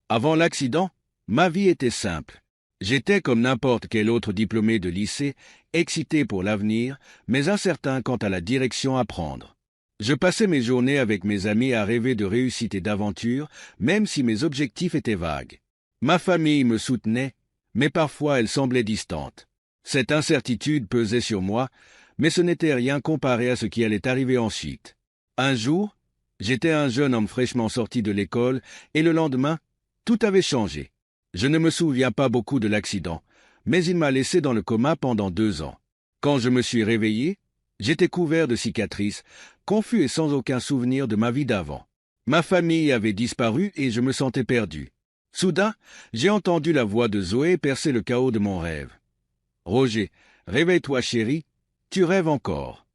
Avant l'accident, ma vie était simple. J'étais comme n'importe quel autre diplômé de lycée, excité pour l'avenir, mais incertain quant à la direction à prendre. Je passais mes journées avec mes amis à rêver de réussite et d'aventure, même si mes objectifs étaient vagues. Ma famille me soutenait, mais parfois elle semblait distante. Cette incertitude pesait sur moi, mais ce n'était rien comparé à ce qui allait arriver ensuite. Un jour, j'étais un jeune homme fraîchement sorti de l'école, et le lendemain, tout avait changé. Je ne me souviens pas beaucoup de l'accident, mais il m'a laissé dans le coma pendant 2 ans. Quand je me suis réveillé, j'étais couvert de cicatrices, confus et sans aucun souvenir de ma vie d'avant. Ma famille avait disparu et je me sentais perdu. Soudain, j'ai entendu la voix de Zoé percer le chaos de mon rêve. « Roger, réveille-toi chéri, tu rêves encore. »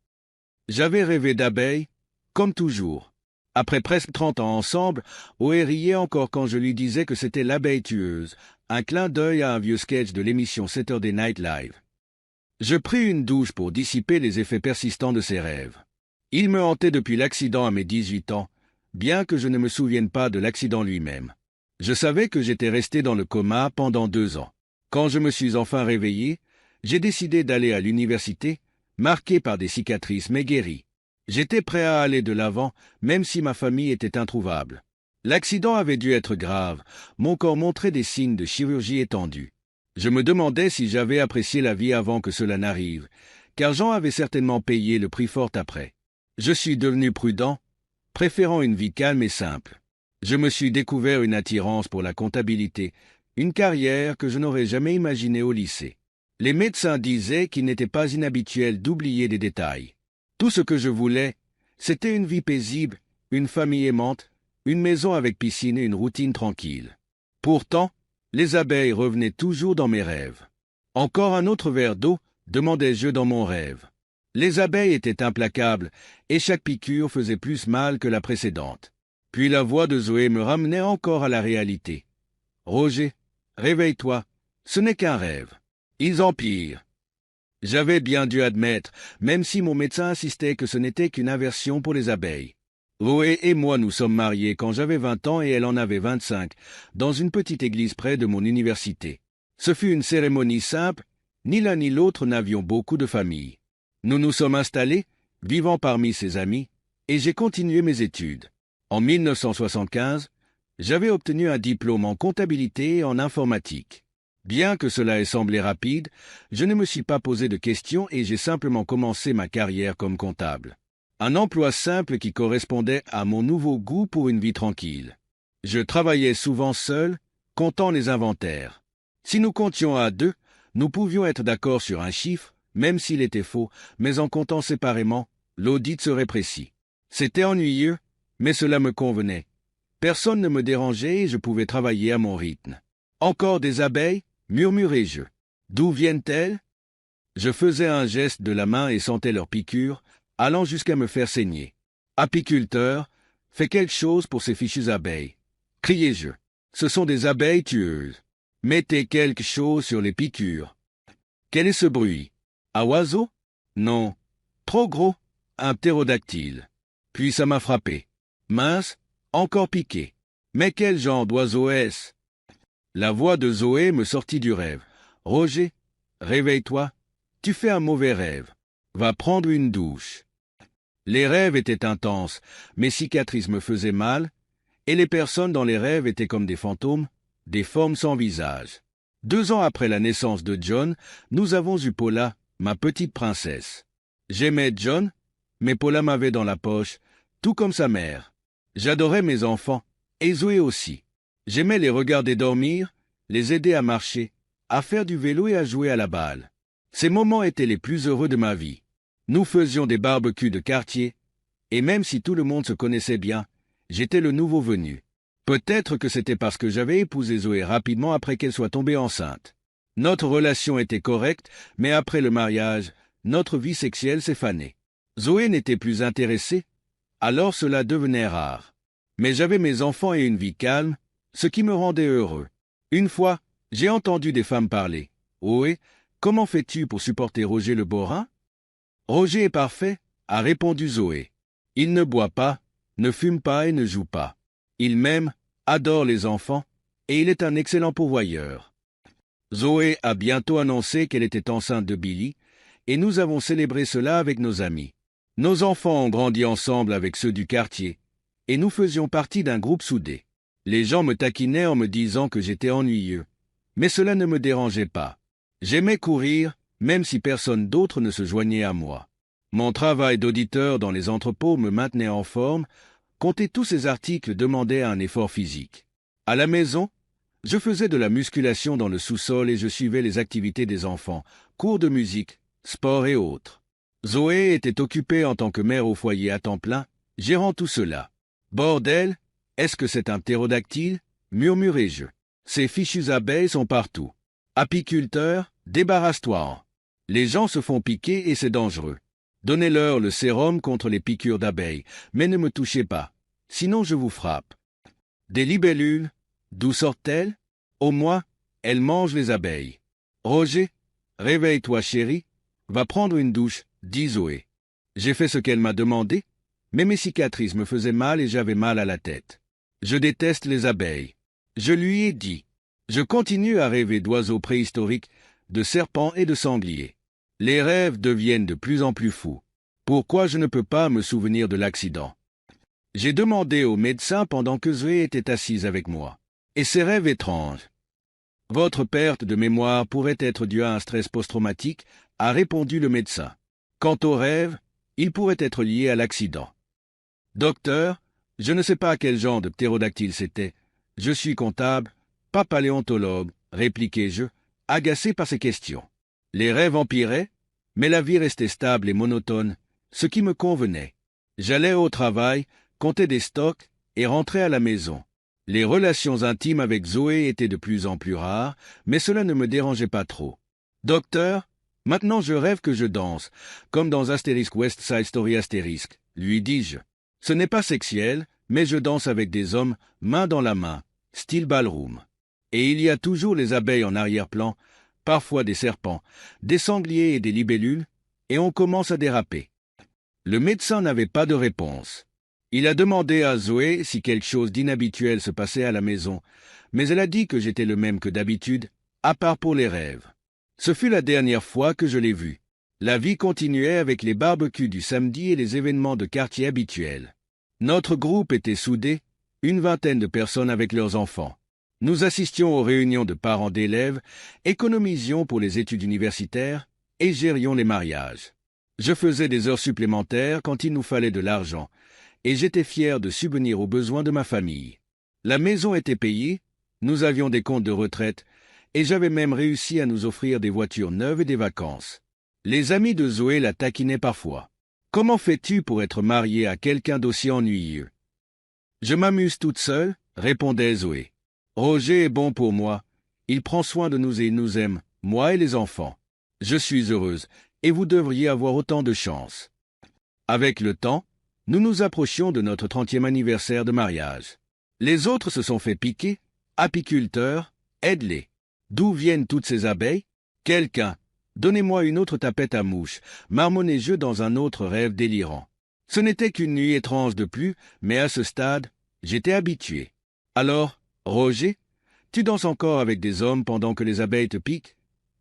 J'avais rêvé d'abeilles, comme toujours. Après presque 30 ans ensemble, Zoé riait encore quand je lui disais que c'était l'abeille tueuse, un clin d'œil à un vieux sketch de l'émission Saturday Night Live. Je pris une douche pour dissiper les effets persistants de ces rêves. Ils me hantaient depuis l'accident à mes 18 ans, bien que je ne me souvienne pas de l'accident lui-même. Je savais que j'étais resté dans le coma pendant 2 ans. Quand je me suis enfin réveillé, j'ai décidé d'aller à l'université, marqué par des cicatrices mais guéri. J'étais prêt à aller de l'avant, même si ma famille était introuvable. L'accident avait dû être grave, mon corps montrait des signes de chirurgie étendue. Je me demandais si j'avais apprécié la vie avant que cela n'arrive, car Jean avait certainement payé le prix fort après. Je suis devenu prudent, préférant une vie calme et simple. Je me suis découvert une attirance pour la comptabilité, une carrière que je n'aurais jamais imaginée au lycée. Les médecins disaient qu'il n'était pas inhabituel d'oublier des détails. Tout ce que je voulais, c'était une vie paisible, une famille aimante, une maison avec piscine et une routine tranquille. Pourtant, les abeilles revenaient toujours dans mes rêves. Encore un autre verre d'eau, demandai-je dans mon rêve. Les abeilles étaient implacables, et chaque piqûre faisait plus mal que la précédente. Puis la voix de Zoé me ramenait encore à la réalité. « Roger, réveille-toi, ce n'est qu'un rêve. Ils empirent. » J'avais bien dû admettre, même si mon médecin insistait que ce n'était qu'une aversion pour les abeilles. Zoé et moi nous sommes mariés quand j'avais 20 ans et elle en avait 25, dans une petite église près de mon université. Ce fut une cérémonie simple, ni l'un ni l'autre n'avions beaucoup de famille. Nous nous sommes installés, vivant parmi ses amis, et j'ai continué mes études. En 1975, j'avais obtenu un diplôme en comptabilité et en informatique. Bien que cela ait semblé rapide, je ne me suis pas posé de questions et j'ai simplement commencé ma carrière comme comptable. Un emploi simple qui correspondait à mon nouveau goût pour une vie tranquille. Je travaillais souvent seul, comptant les inventaires. Si nous comptions à 2, nous pouvions être d'accord sur un chiffre, même s'il était faux, mais en comptant séparément, l'audit serait précis. C'était ennuyeux, mais cela me convenait. Personne ne me dérangeait et je pouvais travailler à mon rythme. Encore des abeilles, murmurai-je. D'où viennent-elles? Je faisais un geste de la main et sentais leurs piqûres, allant jusqu'à me faire saigner. Apiculteur, fais quelque chose pour ces fichues abeilles. Criai-je. Ce sont des abeilles tueuses. Mettez quelque chose sur les piqûres. Quel est ce bruit? Un oiseau? Non. Trop gros? Un ptérodactyle. Puis ça m'a frappé. Mince, encore piqué. Mais quel genre d'oiseau est-ce? La voix de Zoé me sortit du rêve. Roger, réveille-toi. Tu fais un mauvais rêve. Va prendre une douche. Les rêves étaient intenses, mes cicatrices me faisaient mal, et les personnes dans les rêves étaient comme des fantômes, des formes sans visage. 2 ans après la naissance de John, nous avons eu Paula, ma petite princesse. J'aimais John, mais Paula m'avait dans la poche, tout comme sa mère. J'adorais mes enfants, et Zoé aussi. J'aimais les regarder dormir, les aider à marcher, à faire du vélo et à jouer à la balle. Ces moments étaient les plus heureux de ma vie. Nous faisions des barbecues de quartier, et même si tout le monde se connaissait bien, j'étais le nouveau venu. Peut-être que c'était parce que j'avais épousé Zoé rapidement après qu'elle soit tombée enceinte. Notre relation était correcte, mais après le mariage, notre vie sexuelle s'est fanée. Zoé n'était plus intéressée, alors cela devenait rare. Mais j'avais mes enfants et une vie calme, ce qui me rendait heureux. Une fois, j'ai entendu des femmes parler. « Ohé, comment fais-tu pour supporter Roger le Borin ?»« Roger est parfait, » a répondu Zoé. « Il ne boit pas, ne fume pas et ne joue pas. Il m'aime, adore les enfants, et il est un excellent pourvoyeur. Zoé a bientôt annoncé qu'elle était enceinte de Billy, et nous avons célébré cela avec nos amis. Nos enfants ont grandi ensemble avec ceux du quartier, et nous faisions partie d'un groupe soudé. Les gens me taquinaient en me disant que j'étais ennuyeux, mais cela ne me dérangeait pas. J'aimais courir, même si personne d'autre ne se joignait à moi. Mon travail d'auditeur dans les entrepôts me maintenait en forme, compter tous ces articles demandait un effort physique. À la maison, je faisais de la musculation dans le sous-sol et je suivais les activités des enfants, cours de musique, sport et autres. Zoé était occupée en tant que mère au foyer à temps plein, gérant tout cela. « Bordel, est-ce que c'est un ptérodactyle ?» murmurai-je. « Ces fichues abeilles sont partout. Apiculteur, débarrasse-toi-en. Les gens se font piquer et c'est dangereux. Donnez-leur le sérum contre les piqûres d'abeilles, mais ne me touchez pas, sinon je vous frappe. Des libellules, d'où sortent-elles? Au moins, elles mangent les abeilles. Roger, réveille-toi chérie, va prendre une douche, dit Zoé. J'ai fait ce qu'elle m'a demandé, mais mes cicatrices me faisaient mal et j'avais mal à la tête. Je déteste les abeilles. Je lui ai dit. Je continue à rêver d'oiseaux préhistoriques, de serpents et de sangliers. Les rêves deviennent de plus en plus fous. Pourquoi je ne peux pas me souvenir de l'accident? J'ai demandé au médecin pendant que Zoé était assise avec moi. Et ces rêves étranges. Votre perte de mémoire pourrait être due à un stress post-traumatique, a répondu le médecin. Quant aux rêves, ils pourraient être liés à l'accident. Docteur, je ne sais pas quel genre de ptérodactyle c'était. Je suis comptable, pas paléontologue, répliquai-je, agacé par ces questions. Les rêves empiraient, mais la vie restait stable et monotone, ce qui me convenait. J'allais au travail, comptais des stocks et rentrais à la maison. Les relations intimes avec Zoé étaient de plus en plus rares, mais cela ne me dérangeait pas trop. Docteur, maintenant je rêve que je danse, comme dans Astérisque West Side Story Astérisque, lui dis-je. Ce n'est pas sexuel, mais je danse avec des hommes, main dans la main, style ballroom. Et il y a toujours les abeilles en arrière-plan, parfois des serpents, des sangliers et des libellules, et on commence à déraper. Le médecin n'avait pas de réponse. Il a demandé à Zoé si quelque chose d'inhabituel se passait à la maison, mais elle a dit que j'étais le même que d'habitude, à part pour les rêves. Ce fut la dernière fois que je l'ai vue. La vie continuait avec les barbecues du samedi et les événements de quartier habituels. Notre groupe était soudé, une vingtaine de personnes avec leurs enfants. Nous assistions aux réunions de parents d'élèves, économisions pour les études universitaires et gérions les mariages. Je faisais des heures supplémentaires quand il nous fallait de l'argent, et j'étais fier de subvenir aux besoins de ma famille. La maison était payée, nous avions des comptes de retraite, et j'avais même réussi à nous offrir des voitures neuves et des vacances. Les amis de Zoé la taquinaient parfois. « Comment fais-tu pour être mariée à quelqu'un d'aussi ennuyeux ?»« Je m'amuse toute seule, » répondait Zoé. « Roger est bon pour moi, il prend soin de nous et il nous aime, moi et les enfants. Je suis heureuse, et vous devriez avoir autant de chance. » Avec le temps, nous nous approchions de notre 30e anniversaire de mariage. Les autres se sont fait piquer. Apiculteur, aide-les. D'où viennent toutes ces abeilles? Quelqu'un, donnez-moi une autre tapette à mouches, marmonnai-je dans un autre rêve délirant. Ce n'était qu'une nuit étrange de plus, mais à ce stade, j'étais habitué. Alors, Roger, tu danses encore avec des hommes pendant que les abeilles te piquent?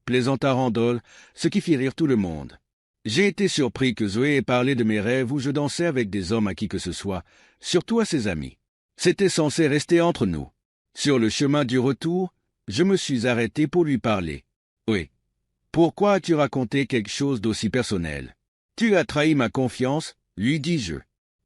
Plaisanta Randol, ce qui fit rire tout le monde. J'ai été surpris que Zoé ait parlé de mes rêves où je dansais avec des hommes à qui que ce soit, surtout à ses amis. C'était censé rester entre nous. Sur le chemin du retour, je me suis arrêté pour lui parler. Oui. Pourquoi as-tu raconté quelque chose d'aussi personnel? Tu as trahi ma confiance, lui dis-je.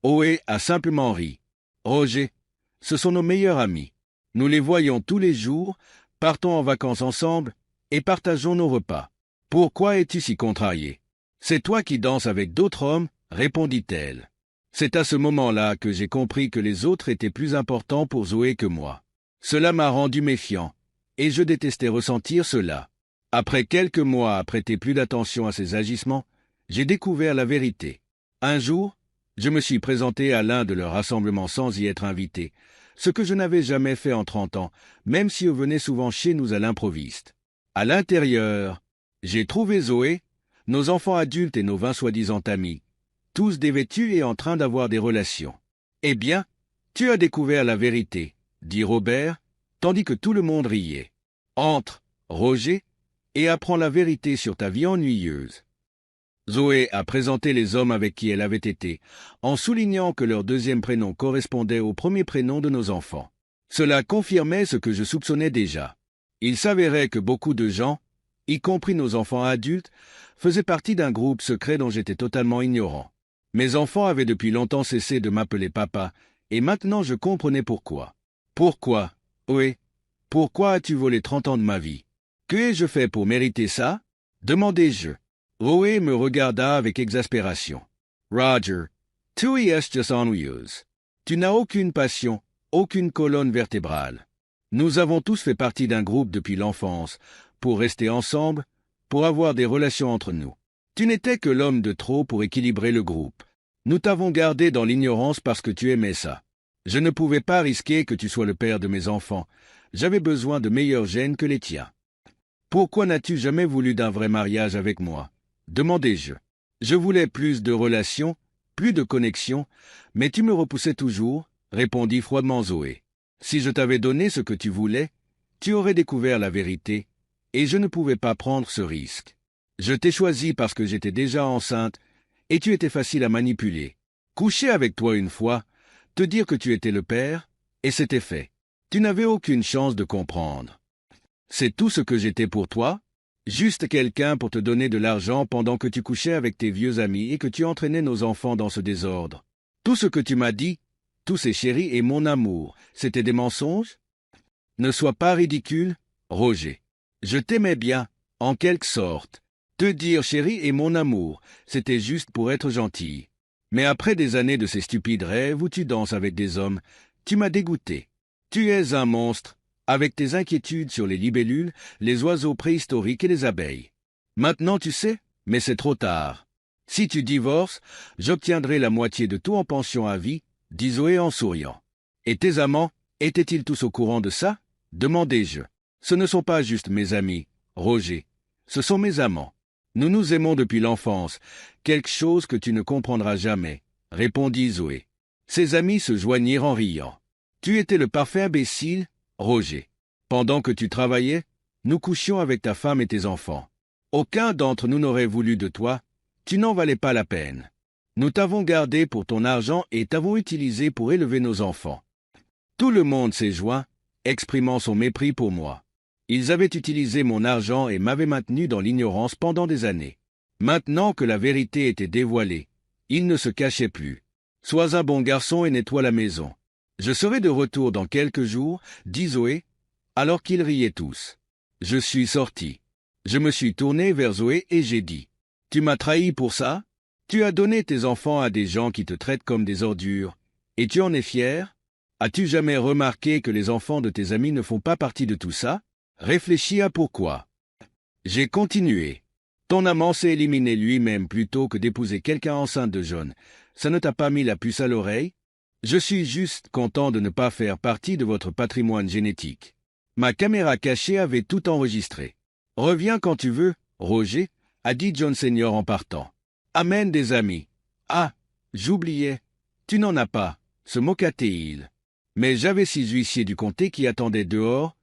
Oé a simplement ri. Roger, ce sont nos meilleurs amis. Nous les voyons tous les jours, partons en vacances ensemble et partageons nos repas. Pourquoi es-tu si contrarié? C'est toi qui danses avec d'autres hommes, répondit-elle. C'est à ce moment-là que j'ai compris que les autres étaient plus importants pour Zoé que moi. Cela m'a rendu méfiant, et je détestais ressentir cela. Après quelques mois à prêter plus d'attention à ses agissements, j'ai découvert la vérité. Un jour, je me suis présenté à l'un de leurs rassemblements sans y être invité, ce que je n'avais jamais fait en 30 ans, même si on venait souvent chez nous à l'improviste. À l'intérieur, j'ai trouvé Zoé, nos enfants adultes et nos 20 soi-disant amis, tous dévêtus et en train d'avoir des relations. « Eh bien, tu as découvert la vérité, » dit Robert, tandis que tout le monde riait. Entre, Roger, et apprends la vérité sur ta vie ennuyeuse. Zoé a présenté les hommes avec qui elle avait été, en soulignant que leur deuxième prénom correspondait au premier prénom de nos enfants. Cela confirmait ce que je soupçonnais déjà. Il s'avérait que beaucoup de gens, y compris nos enfants adultes, faisaient partie d'un groupe secret dont j'étais totalement ignorant. Mes enfants avaient depuis longtemps cessé de m'appeler papa, et maintenant je comprenais pourquoi. Pourquoi, oui, pourquoi as-tu volé 30 ans de ma vie? Que ai-je fait pour mériter ça? Demandai-je. Zoé me regarda avec exaspération. Roger, tu es juste ennuyeuse. Tu n'as aucune passion, aucune colonne vertébrale. Nous avons tous fait partie d'un groupe depuis l'enfance, pour rester ensemble, pour avoir des relations entre nous. Tu n'étais que l'homme de trop pour équilibrer le groupe. Nous t'avons gardé dans l'ignorance parce que tu aimais ça. Je ne pouvais pas risquer que tu sois le père de mes enfants. J'avais besoin de meilleurs gènes que les tiens. Pourquoi n'as-tu jamais voulu d'un vrai mariage avec moi? Demandai-je. Je voulais plus de relations, plus de connexion, mais tu me repoussais toujours, répondit froidement Zoé. Si je t'avais donné ce que tu voulais, tu aurais découvert la vérité, et je ne pouvais pas prendre ce risque. Je t'ai choisi parce que j'étais déjà enceinte, et tu étais facile à manipuler. Coucher avec toi une fois, te dire que tu étais le père, et c'était fait. Tu n'avais aucune chance de comprendre. C'est tout ce que j'étais pour toi? Juste quelqu'un pour te donner de l'argent pendant que tu couchais avec tes vieux amis et que tu entraînais nos enfants dans ce désordre. Tout ce que tu m'as dit, tous ces chéris et mon amour, c'était des mensonges? Ne sois pas ridicule, Roger. Je t'aimais bien, en quelque sorte. Te dire chéri et mon amour, c'était juste pour être gentil. Mais après des années de ces stupides rêves où tu danses avec des hommes, tu m'as dégoûté. Tu es un monstre, avec tes inquiétudes sur les libellules, les oiseaux préhistoriques et les abeilles. Maintenant tu sais, mais c'est trop tard. Si tu divorces, j'obtiendrai la moitié de tout en pension à vie, dit Zoé en souriant. Et tes amants, étaient-ils tous au courant de ça? Demandai-je. Ce ne sont pas juste mes amis, Roger. Ce sont mes amants. Nous nous aimons depuis l'enfance, quelque chose que tu ne comprendras jamais, répondit Zoé. Ses amis se joignirent en riant. Tu étais le parfait imbécile, Roger. Pendant que tu travaillais, nous couchions avec ta femme et tes enfants. Aucun d'entre nous n'aurait voulu de toi, tu n'en valais pas la peine. Nous t'avons gardé pour ton argent et t'avons utilisé pour élever nos enfants. Tout le monde s'est joint, exprimant son mépris pour moi. Ils avaient utilisé mon argent et m'avaient maintenu dans l'ignorance pendant des années. Maintenant que la vérité était dévoilée, ils ne se cachaient plus. Sois un bon garçon et nettoie la maison. Je serai de retour dans quelques jours, dit Zoé, alors qu'ils riaient tous. Je suis sorti. Je me suis tourné vers Zoé et j'ai dit, « Tu m'as trahi pour ça? Tu as donné tes enfants à des gens qui te traitent comme des ordures, et tu en es fier? As-tu jamais remarqué que les enfants de tes amis ne font pas partie de tout ça? Réfléchis à pourquoi. » J'ai continué. Ton amant s'est éliminé lui-même plutôt que d'épouser quelqu'un enceinte de John. Ça ne t'a pas mis la puce à l'oreille? Je suis juste content de ne pas faire partie de votre patrimoine génétique. Ma caméra cachée avait tout enregistré. Reviens quand tu veux, Roger, a dit John Senior en partant. Amène des amis. Ah, j'oubliais. Tu n'en as pas, se moqua-t-il. Mais j'avais 6 huissiers du comté qui attendaient dehors,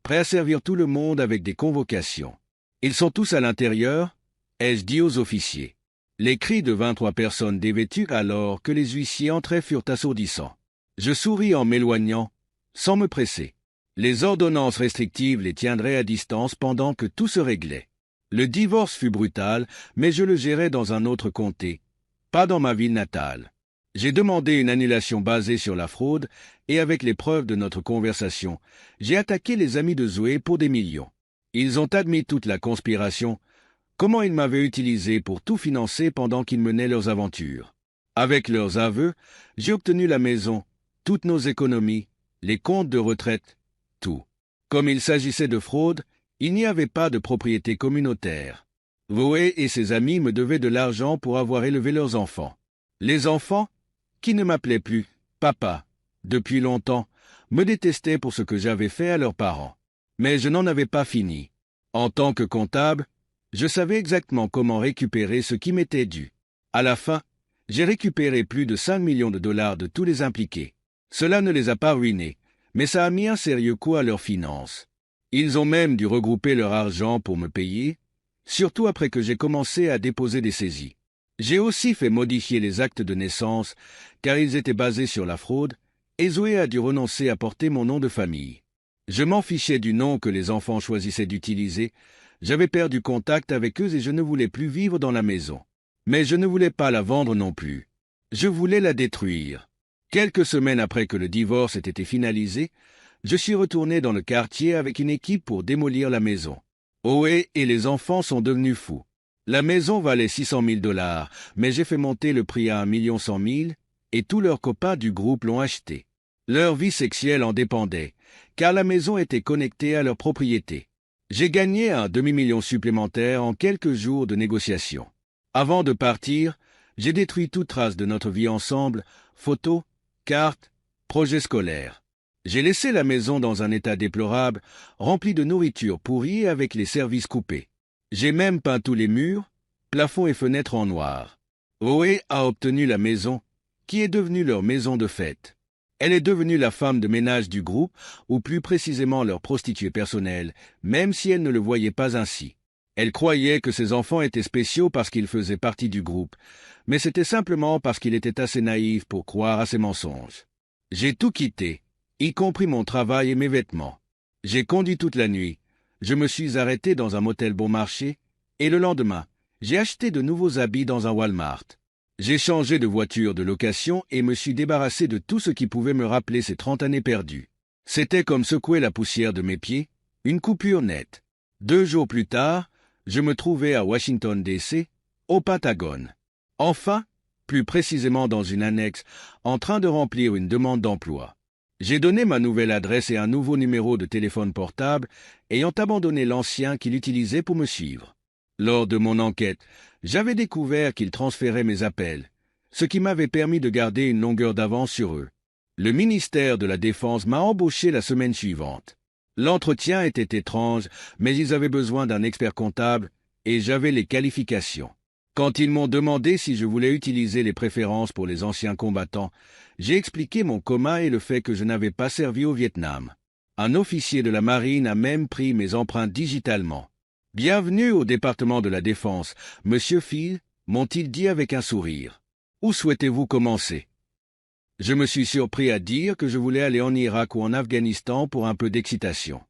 prêts à servir tout le monde avec des convocations. Ils sont tous à l'intérieur, ai-je dit aux officiers. Les cris de 23 personnes dévêtues alors que les huissiers entraient furent assourdissants. Je souris en m'éloignant, sans me presser. Les ordonnances restrictives les tiendraient à distance pendant que tout se réglait. Le divorce fut brutal, mais je le gérais dans un autre comté, pas dans ma ville natale. J'ai demandé une annulation basée sur la fraude, et avec les preuves de notre conversation, j'ai attaqué les amis de Zoé pour des millions. Ils ont admis toute la conspiration, comment ils m'avaient utilisé pour tout financer pendant qu'ils menaient leurs aventures. Avec leurs aveux, j'ai obtenu la maison, toutes nos économies, les comptes de retraite, tout. Comme il s'agissait de fraude, il n'y avait pas de propriété communautaire. Zoé et ses amis me devaient de l'argent pour avoir élevé leurs enfants. Les enfants, qui ne m'appelaient plus « papa » depuis longtemps, me détestaient pour ce que j'avais fait à leurs parents. Mais je n'en avais pas fini. En tant que comptable, je savais exactement comment récupérer ce qui m'était dû. À la fin, j'ai récupéré plus de 5 millions de dollars de tous les impliqués. Cela ne les a pas ruinés, mais ça a mis un sérieux coup à leurs finances. Ils ont même dû regrouper leur argent pour me payer, surtout après que j'ai commencé à déposer des saisies. J'ai aussi fait modifier les actes de naissance, car ils étaient basés sur la fraude, et Zoé a dû renoncer à porter mon nom de famille. Je m'en fichais du nom que les enfants choisissaient d'utiliser, j'avais perdu contact avec eux et je ne voulais plus vivre dans la maison. Mais je ne voulais pas la vendre non plus. Je voulais la détruire. Quelques semaines après que le divorce ait été finalisé, je suis retourné dans le quartier avec une équipe pour démolir la maison. Oé et les enfants sont devenus fous. La maison valait 600 000 $, mais j'ai fait monter le prix à 1 100 000 et tous leurs copains du groupe l'ont acheté. Leur vie sexuelle en dépendait, car la maison était connectée à leur propriété. J'ai gagné un demi-million supplémentaire en quelques jours de négociations. Avant de partir, j'ai détruit toute trace de notre vie ensemble, photos, cartes, projets scolaires. J'ai laissé la maison dans un état déplorable, rempli de nourriture pourrie et avec les services coupés. J'ai même peint tous les murs, plafonds et fenêtres en noir. Oé a obtenu la maison, qui est devenue leur maison de fête. Elle est devenue la femme de ménage du groupe, ou plus précisément leur prostituée personnelle, même si elle ne le voyait pas ainsi. Elle croyait que ses enfants étaient spéciaux parce qu'ils faisaient partie du groupe, mais c'était simplement parce qu'il était assez naïf pour croire à ses mensonges. J'ai tout quitté, y compris mon travail et mes vêtements. J'ai conduit toute la nuit. Je me suis arrêté dans un motel bon marché, et le lendemain, j'ai acheté de nouveaux habits dans un Walmart. J'ai changé de voiture de location et me suis débarrassé de tout ce qui pouvait me rappeler ces 30 années perdues. C'était comme secouer la poussière de mes pieds, une coupure nette. 2 jours plus tard, je me trouvais à Washington, D.C., au Pentagone. Enfin, plus précisément dans une annexe, en train de remplir une demande d'emploi. J'ai donné ma nouvelle adresse et un nouveau numéro de téléphone portable, ayant abandonné l'ancien qu'il utilisait pour me suivre. Lors de mon enquête, j'avais découvert qu'il transférait mes appels, ce qui m'avait permis de garder une longueur d'avance sur eux. Le ministère de la Défense m'a embauché la semaine suivante. L'entretien était étrange, mais ils avaient besoin d'un expert comptable et j'avais les qualifications. Quand ils m'ont demandé si je voulais utiliser les préférences pour les anciens combattants, j'ai expliqué mon coma et le fait que je n'avais pas servi au Vietnam. Un officier de la marine a même pris mes empreintes digitalement. « Bienvenue au département de la Défense, Monsieur Phil », m'ont-ils dit avec un sourire. « Où souhaitez-vous commencer ?» Je me suis surpris à dire que je voulais aller en Irak ou en Afghanistan pour un peu d'excitation.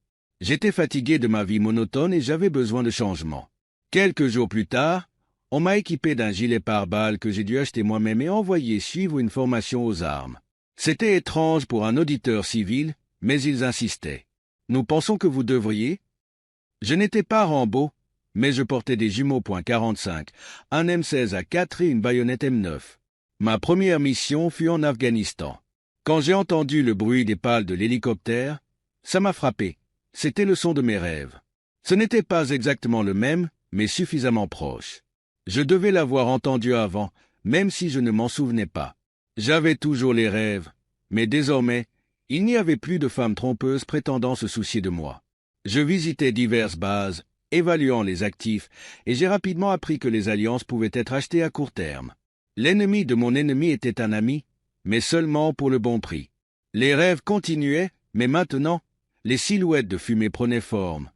J'étais fatigué de ma vie monotone et j'avais besoin de changement. Quelques jours plus tard, on m'a équipé d'un gilet pare-balles que j'ai dû acheter moi-même et envoyer suivre une formation aux armes. C'était étrange pour un auditeur civil, mais ils insistaient. « Nous pensons que vous devriez. » Je n'étais pas Rambo, mais je portais des jumeaux .45, un M16 à 4 et une baïonnette M9. Ma première mission fut en Afghanistan. Quand j'ai entendu le bruit des pales de l'hélicoptère, ça m'a frappé. C'était le son de mes rêves. Ce n'était pas exactement le même, mais suffisamment proche. Je devais l'avoir entendu avant, même si je ne m'en souvenais pas. J'avais toujours les rêves, mais désormais, il n'y avait plus de femmes trompeuses prétendant se soucier de moi. Je visitais diverses bases, évaluant les actifs, et j'ai rapidement appris que les alliances pouvaient être achetées à court terme. L'ennemi de mon ennemi était un ami, mais seulement pour le bon prix. Les rêves continuaient, mais maintenant, les silhouettes de fumée prenaient forme,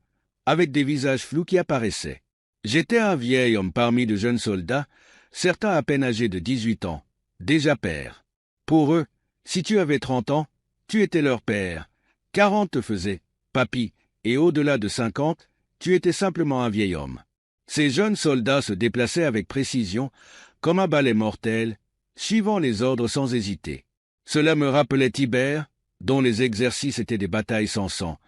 avec des visages flous qui apparaissaient. J'étais un vieil homme parmi de jeunes soldats, certains à peine âgés de 18 ans, déjà pères. Pour eux, si tu avais 30 ans, tu étais leur père. 40 te faisaient papy, et au-delà de 50, tu étais simplement un vieil homme. Ces jeunes soldats se déplaçaient avec précision, comme un balai mortel, suivant les ordres sans hésiter. Cela me rappelait Tibère, dont les exercices étaient des batailles sans sang,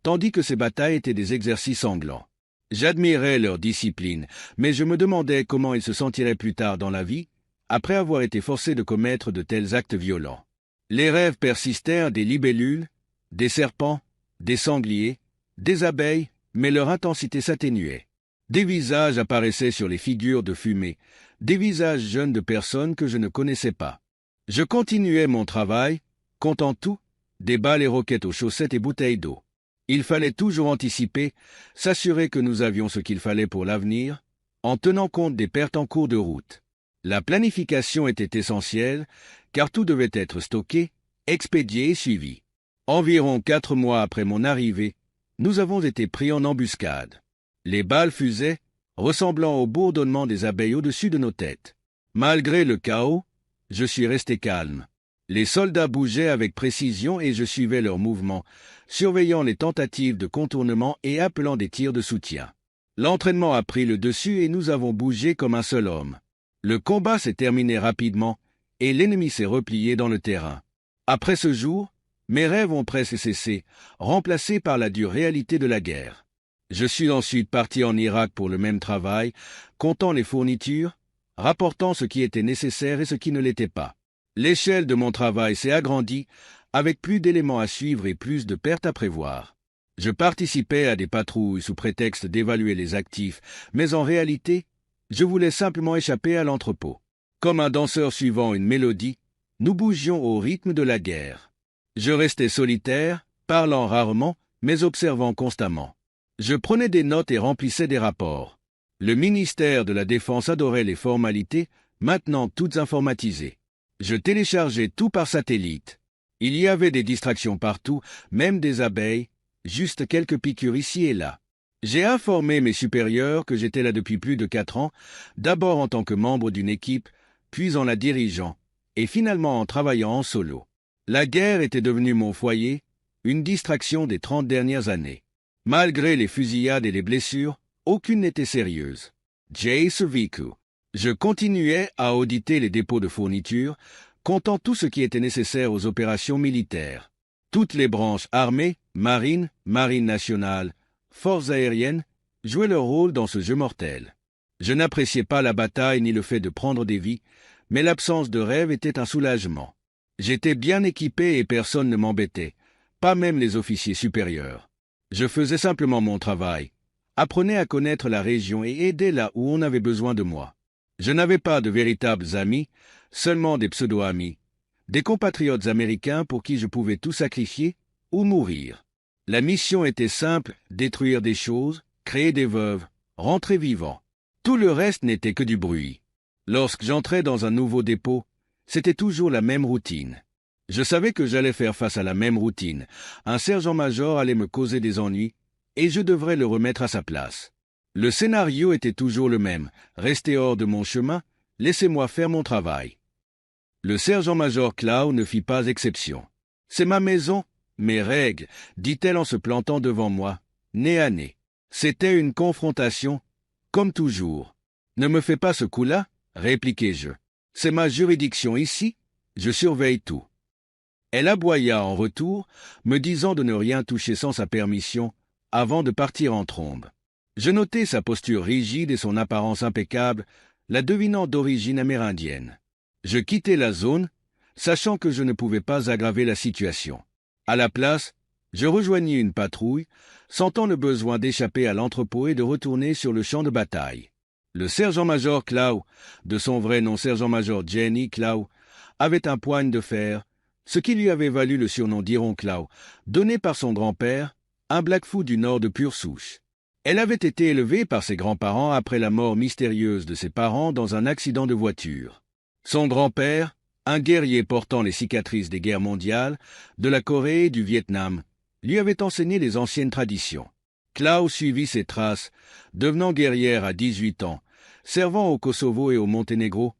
tandis que ces batailles étaient des exercices sanglants. J'admirais leur discipline, mais je me demandais comment ils se sentiraient plus tard dans la vie, après avoir été forcés de commettre de tels actes violents. Les rêves persistèrent des libellules, des serpents, des sangliers, des abeilles, mais leur intensité s'atténuait. Des visages apparaissaient sur les figures de fumée, des visages jeunes de personnes que je ne connaissais pas. Je continuais mon travail, comptant tout, des balles et roquettes aux chaussettes et bouteilles d'eau. Il fallait toujours anticiper, s'assurer que nous avions ce qu'il fallait pour l'avenir, en tenant compte des pertes en cours de route. La planification était essentielle, car tout devait être stocké, expédié et suivi. Environ 4 mois après mon arrivée, nous avons été pris en embuscade. Les balles fusaient, ressemblant au bourdonnement des abeilles au-dessus de nos têtes. Malgré le chaos, je suis resté calme. Les soldats bougeaient avec précision et je suivais leurs mouvements, surveillant les tentatives de contournement et appelant des tirs de soutien. L'entraînement a pris le dessus et nous avons bougé comme un seul homme. Le combat s'est terminé rapidement et l'ennemi s'est replié dans le terrain. Après ce jour, mes rêves ont presque cessé, remplacés par la dure réalité de la guerre. Je suis ensuite parti en Irak pour le même travail, comptant les fournitures, rapportant ce qui était nécessaire et ce qui ne l'était pas. L'échelle de mon travail s'est agrandie, avec plus d'éléments à suivre et plus de pertes à prévoir. Je participais à des patrouilles sous prétexte d'évaluer les actifs, mais en réalité, je voulais simplement échapper à l'entrepôt. Comme un danseur suivant une mélodie, nous bougions au rythme de la guerre. Je restais solitaire, parlant rarement, mais observant constamment. Je prenais des notes et remplissais des rapports. Le ministère de la Défense adorait les formalités, maintenant toutes informatisées. Je téléchargeais tout par satellite. Il y avait des distractions partout, même des abeilles, juste quelques piqûres ici et là. J'ai informé mes supérieurs que j'étais là depuis plus de 4 ans, d'abord en tant que membre d'une équipe, puis en la dirigeant, et finalement en travaillant en solo. La guerre était devenue mon foyer, une distraction des 30 dernières années. Malgré les fusillades et les blessures, aucune n'était sérieuse. Jay Serviku. Je continuais à auditer les dépôts de fournitures, comptant tout ce qui était nécessaire aux opérations militaires. Toutes les branches armées, marine, marine nationale, forces aériennes, jouaient leur rôle dans ce jeu mortel. Je n'appréciais pas la bataille ni le fait de prendre des vies, mais l'absence de rêve était un soulagement. J'étais bien équipé et personne ne m'embêtait, pas même les officiers supérieurs. Je faisais simplement mon travail, apprenais à connaître la région et aidais là où on avait besoin de moi. Je n'avais pas de véritables amis, seulement des pseudo-amis, des compatriotes américains pour qui je pouvais tout sacrifier ou mourir. La mission était simple, détruire des choses, créer des veuves, rentrer vivant. Tout le reste n'était que du bruit. Lorsque j'entrais dans un nouveau dépôt, c'était toujours la même routine. Je savais que j'allais faire face à la même routine. Un sergent-major allait me causer des ennuis, et je devrais le remettre à sa place. Le scénario était toujours le même. Restez hors de mon chemin, laissez-moi faire mon travail. Le sergent-major Clow ne fit pas exception. C'est ma maison, mes règles, dit-elle en se plantant devant moi, nez à nez. C'était une confrontation, comme toujours. Ne me fais pas ce coup-là, répliquai-je. C'est ma juridiction ici, je surveille tout. Elle aboya en retour, me disant de ne rien toucher sans sa permission, avant de partir en trombe. Je notai sa posture rigide et son apparence impeccable, la devinant d'origine amérindienne. Je quittai la zone, sachant que je ne pouvais pas aggraver la situation. À la place, je rejoignis une patrouille, sentant le besoin d'échapper à l'entrepôt et de retourner sur le champ de bataille. Le sergent-major Clow, de son vrai nom sergent-major Jenny Clow, avait un poigne de fer, ce qui lui avait valu le surnom d'Iron Clow, donné par son grand-père, un Blackfoot du nord de pure souche. Elle avait été élevée par ses grands-parents après la mort mystérieuse de ses parents dans un accident de voiture. Son grand-père, un guerrier portant les cicatrices des guerres mondiales, de la Corée et du Vietnam, lui avait enseigné les anciennes traditions. Clow suivit ses traces, devenant guerrière à 18 ans, servant au Kosovo et au Monténégro,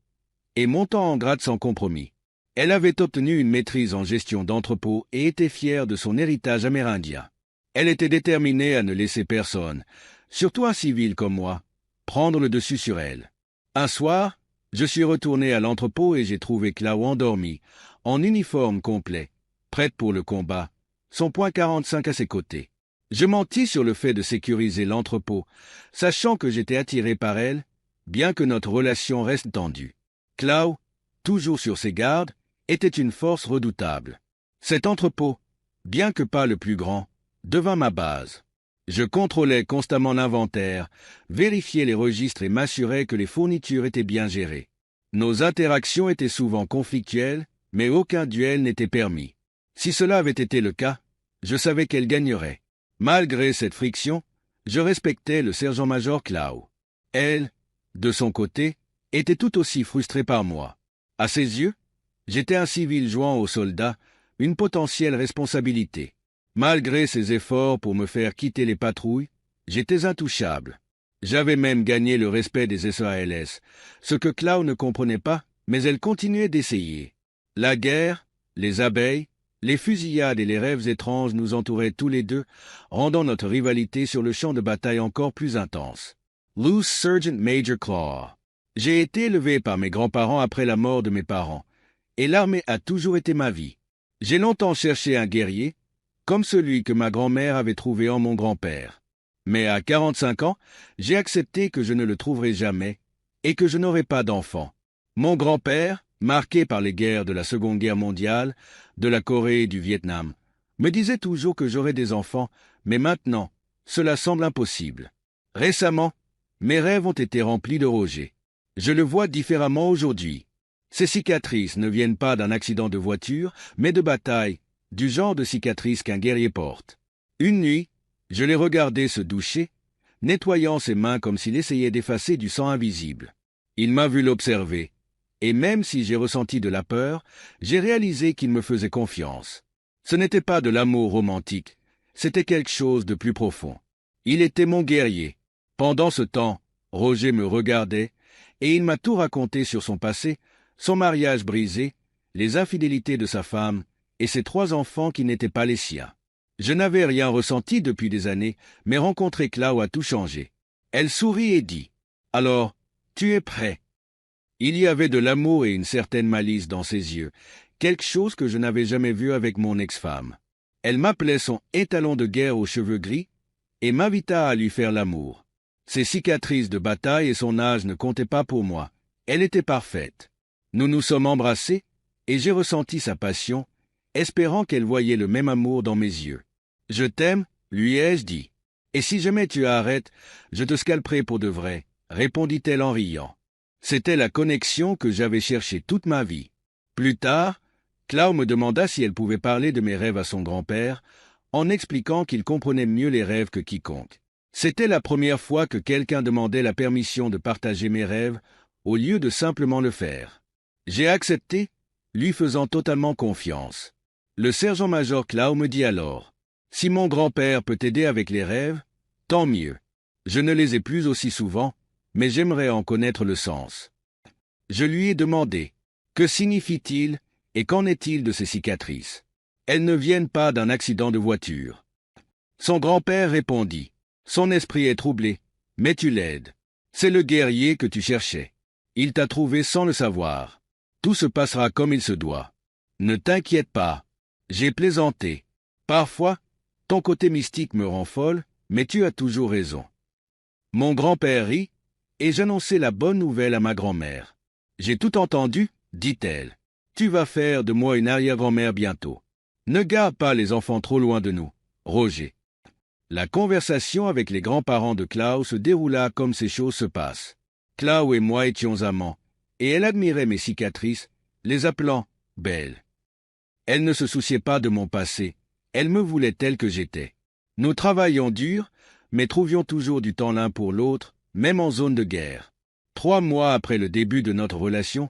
et montant en grade sans compromis. Elle avait obtenu une maîtrise en gestion d'entrepôt et était fière de son héritage amérindien. Elle était déterminée à ne laisser personne, surtout un civil comme moi, prendre le dessus sur elle. Un soir, je suis retourné à l'entrepôt et j'ai trouvé Clow endormie, en uniforme complet, prête pour le combat, son .45 à ses côtés. Je mentis sur le fait de sécuriser l'entrepôt, sachant que j'étais attiré par elle, bien que notre relation reste tendue. Clow, toujours sur ses gardes, était une force redoutable. Cet entrepôt, bien que pas le plus grand, devint ma base. Je contrôlais constamment l'inventaire, vérifiais les registres et m'assurais que les fournitures étaient bien gérées. Nos interactions étaient souvent conflictuelles, mais aucun duel n'était permis. Si cela avait été le cas, je savais qu'elle gagnerait. Malgré cette friction, je respectais le sergent-major Clow. Elle, de son côté, était tout aussi frustrée par moi. À ses yeux, j'étais un civil jouant aux soldats, une potentielle responsabilité. Malgré ses efforts pour me faire quitter les patrouilles, j'étais intouchable. J'avais même gagné le respect des SALS, ce que Clow ne comprenait pas, mais elle continuait d'essayer. La guerre, les abeilles, les fusillades et les rêves étranges nous entouraient tous les deux, rendant notre rivalité sur le champ de bataille encore plus intense. Loose Sergeant Major Claw. J'ai été élevé par mes grands-parents après la mort de mes parents, et l'armée a toujours été ma vie. J'ai longtemps cherché un guerrier, comme celui que ma grand-mère avait trouvé en mon grand-père. Mais à 45 ans, j'ai accepté que je ne le trouverai jamais et que je n'aurai pas d'enfant. Mon grand-père, marqué par les guerres de la Seconde Guerre mondiale, de la Corée et du Vietnam, me disait toujours que j'aurais des enfants, mais maintenant, cela semble impossible. Récemment, mes rêves ont été remplis de Roger. Je le vois différemment aujourd'hui. Ces cicatrices ne viennent pas d'un accident de voiture, mais de bataille, du genre de cicatrices qu'un guerrier porte. Une nuit, je l'ai regardé se doucher, nettoyant ses mains comme s'il essayait d'effacer du sang invisible. Il m'a vu l'observer, et même si j'ai ressenti de la peur, j'ai réalisé qu'il me faisait confiance. Ce n'était pas de l'amour romantique, c'était quelque chose de plus profond. Il était mon guerrier. Pendant ce temps, Roger me regardait, et il m'a tout raconté sur son passé, son mariage brisé, les infidélités de sa femme, et ses 3 enfants qui n'étaient pas les siens. Je n'avais rien ressenti depuis des années, mais rencontrer Clow a tout changé. Elle sourit et dit « Alors, tu es prêt ?» Il y avait de l'amour et une certaine malice dans ses yeux, quelque chose que je n'avais jamais vu avec mon ex-femme. Elle m'appelait son étalon de guerre aux cheveux gris et m'invita à lui faire l'amour. Ses cicatrices de bataille et son âge ne comptaient pas pour moi. Elle était parfaite. Nous nous sommes embrassés et j'ai ressenti sa passion, espérant qu'elle voyait le même amour dans mes yeux. « Je t'aime, lui ai-je dit. Et si jamais tu arrêtes, je te scalperai pour de vrai, répondit-elle en riant. C'était la connexion que j'avais cherchée toute ma vie. Plus tard, Clow me demanda si elle pouvait parler de mes rêves à son grand-père, en expliquant qu'il comprenait mieux les rêves que quiconque. C'était la première fois que quelqu'un demandait la permission de partager mes rêves, au lieu de simplement le faire. J'ai accepté, lui faisant totalement confiance. Le sergent-major Clow me dit alors « Si mon grand-père peut t'aider avec les rêves, tant mieux. Je ne les ai plus aussi souvent, mais j'aimerais en connaître le sens. » Je lui ai demandé « Que signifie-t-il et qu'en est-il de ces cicatrices? Elles ne viennent pas d'un accident de voiture. » Son grand-père répondit « Son esprit est troublé, mais tu l'aides. C'est le guerrier que tu cherchais. Il t'a trouvé sans le savoir. Tout se passera comme il se doit. Ne t'inquiète pas. J'ai plaisanté. Parfois, ton côté mystique me rend folle, mais tu as toujours raison. » Mon grand-père rit, et j'annonçai la bonne nouvelle à ma grand-mère. « J'ai tout entendu, dit-elle. Tu vas faire de moi une arrière-grand-mère bientôt. Ne garde pas les enfants trop loin de nous, Roger. » La conversation avec les grands-parents de Clow se déroula comme ces choses se passent. Clow et moi étions amants, et elle admirait mes cicatrices, les appelant « belles ». Elle ne se souciait pas de mon passé, elle me voulait tel que j'étais. Nous travaillions dur, mais trouvions toujours du temps l'un pour l'autre, même en zone de guerre. 3 mois après le début de notre relation,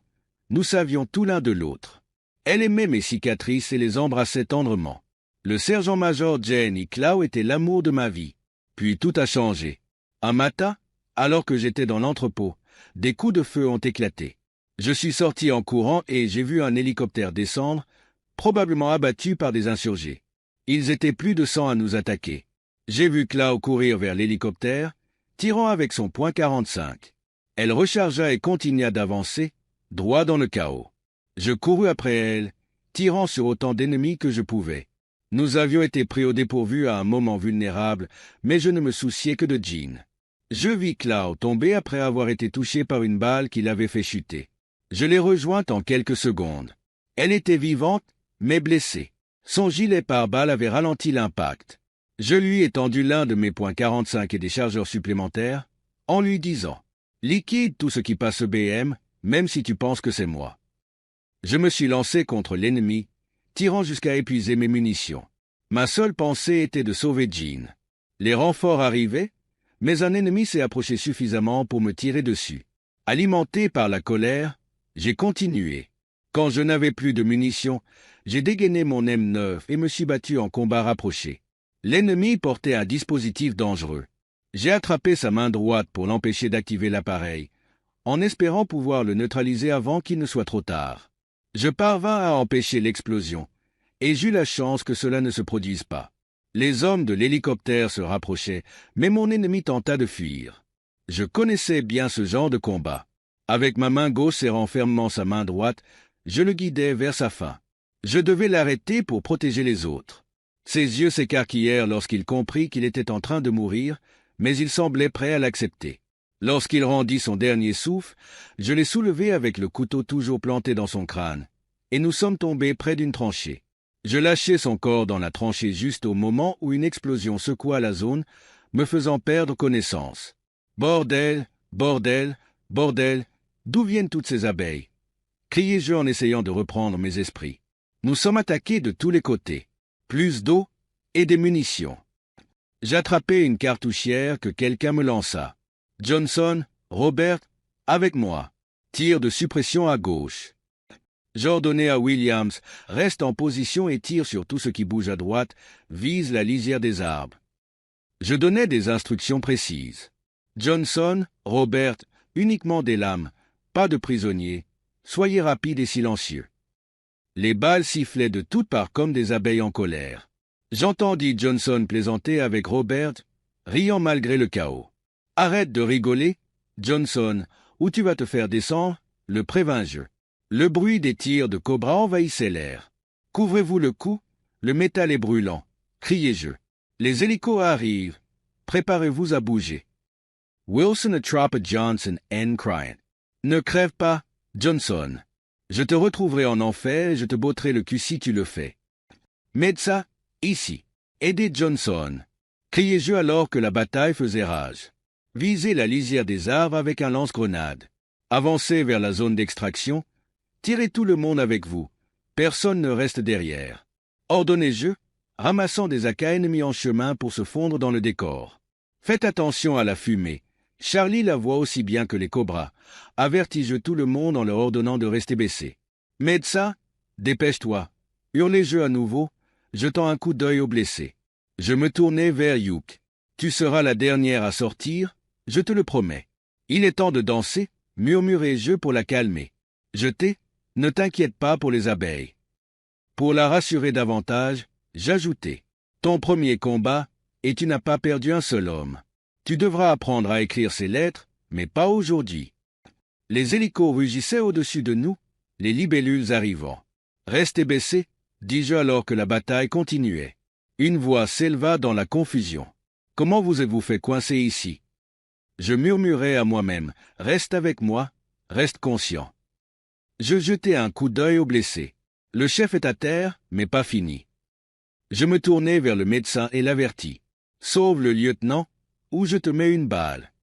nous savions tout l'un de l'autre. Elle aimait mes cicatrices et les embrassait tendrement. Le sergent-major Jenny Clow était l'amour de ma vie. Puis tout a changé. Un matin, alors que j'étais dans l'entrepôt, des coups de feu ont éclaté. Je suis sorti en courant et j'ai vu un hélicoptère descendre, probablement abattu par des insurgés. Ils étaient plus de 100 à nous attaquer. J'ai vu Clow courir vers l'hélicoptère, tirant avec son .45. Elle rechargea et continua d'avancer, droit dans le chaos. Je courus après elle, tirant sur autant d'ennemis que je pouvais. Nous avions été pris au dépourvu à un moment vulnérable, mais je ne me souciais que de Jean. Je vis Clow tomber après avoir été touché par une balle qui l'avait fait chuter. Je l'ai rejointe en quelques secondes. Elle était vivante, mais blessée. Son gilet pare-balles avait ralenti l'impact. Je lui ai tendu l'un de mes .45 et des chargeurs supplémentaires, en lui disant « Liquide tout ce qui passe BM, même si tu penses que c'est moi. » Je me suis lancé contre l'ennemi, tirant jusqu'à épuiser mes munitions. Ma seule pensée était de sauver Jean. Les renforts arrivaient, mais un ennemi s'est approché suffisamment pour me tirer dessus. Alimenté par la colère, j'ai continué. Quand je n'avais plus de munitions, J'ai dégainé mon M9 et me suis battu en combat rapproché. L'ennemi portait un dispositif dangereux. J'ai attrapé sa main droite pour l'empêcher d'activer l'appareil, en espérant pouvoir le neutraliser avant qu'il ne soit trop tard. Je parvins à empêcher l'explosion, et j'eus la chance que cela ne se produise pas. Les hommes de l'hélicoptère se rapprochaient, mais mon ennemi tenta de fuir. Je connaissais bien ce genre de combat. Avec ma main gauche serrant fermement sa main droite, je le guidais vers sa fin. Je devais l'arrêter pour protéger les autres. Ses yeux s'écarquillèrent lorsqu'il comprit qu'il était en train de mourir, mais il semblait prêt à l'accepter. Lorsqu'il rendit son dernier souffle, je l'ai soulevé avec le couteau toujours planté dans son crâne, et nous sommes tombés près d'une tranchée. Je lâchai son corps dans la tranchée juste au moment où une explosion secoua la zone, me faisant perdre connaissance. Bordel, bordel, bordel, d'où viennent toutes ces abeilles? Criai-je en essayant de reprendre mes esprits. Nous sommes attaqués de tous les côtés. Plus d'eau et des munitions. J'attrapai une cartouchière que quelqu'un me lança. Johnson, Robert, avec moi. Tir de suppression à gauche. J'ordonnai à Williams, reste en position et tire sur tout ce qui bouge à droite, vise la lisière des arbres. Je donnai des instructions précises. Johnson, Robert, uniquement des lames, pas de prisonniers, soyez rapides et silencieux. Les balles sifflaient de toutes parts comme des abeilles en colère. J'entendis Johnson plaisanter avec Robert, riant malgré le chaos. « Arrête de rigoler, Johnson, ou tu vas te faire descendre » le prévins-je. Le bruit des tirs de cobra envahissait l'air. « Couvrez-vous le cou, le métal est brûlant » criai-je. « Les hélicos arrivent, préparez-vous à bouger. » Wilson attrapa Johnson and crying. « Ne crève pas, Johnson. Je te retrouverai en enfer et je te botterai le cul si tu le fais. » « Médecin, ici. Aidez Johnson » criai-je alors que la bataille faisait rage. Visez la lisière des arbres avec un lance-grenade. Avancez vers la zone d'extraction. Tirez tout le monde avec vous. Personne ne reste derrière. Ordonnai-je, ramassant des AK ennemis en chemin pour se fondre dans le décor. Faites attention à la fumée. Charlie la voit aussi bien que les cobras. Avertis-je tout le monde en leur ordonnant de rester baissés. Médecin, dépêche-toi. Hurlai-je à nouveau, jetant un coup d'œil aux blessés. Je me tournai vers Hugh. Tu seras la dernière à sortir, je te le promets. Il est temps de danser, murmurai-je pour la calmer. Je t'ai, ne t'inquiète pas pour les abeilles. Pour la rassurer davantage, j'ajoutai. Ton premier combat, et tu n'as pas perdu un seul homme. Tu devras apprendre à écrire ces lettres, mais pas aujourd'hui. Les hélicos rugissaient au-dessus de nous, les libellules arrivant. Restez baissés, dis-je alors que la bataille continuait. Une voix s'éleva dans la confusion. Comment vous êtes-vous fait coincer ici? Je murmurai à moi-même, reste avec moi, reste conscient. Je jetai un coup d'œil au blessé. Le chef est à terre, mais pas fini. Je me tournai vers le médecin et l'avertis. Sauve le lieutenant, ou je te mets une balle.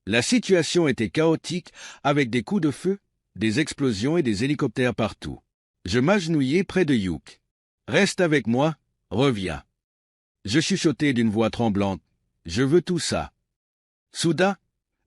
La situation était chaotique, avec des coups de feu, des explosions et des hélicoptères partout. Je m'agenouillai près de Hugh. Reste avec moi, reviens. Je chuchotai d'une voix tremblante. Je veux tout ça. Soudain,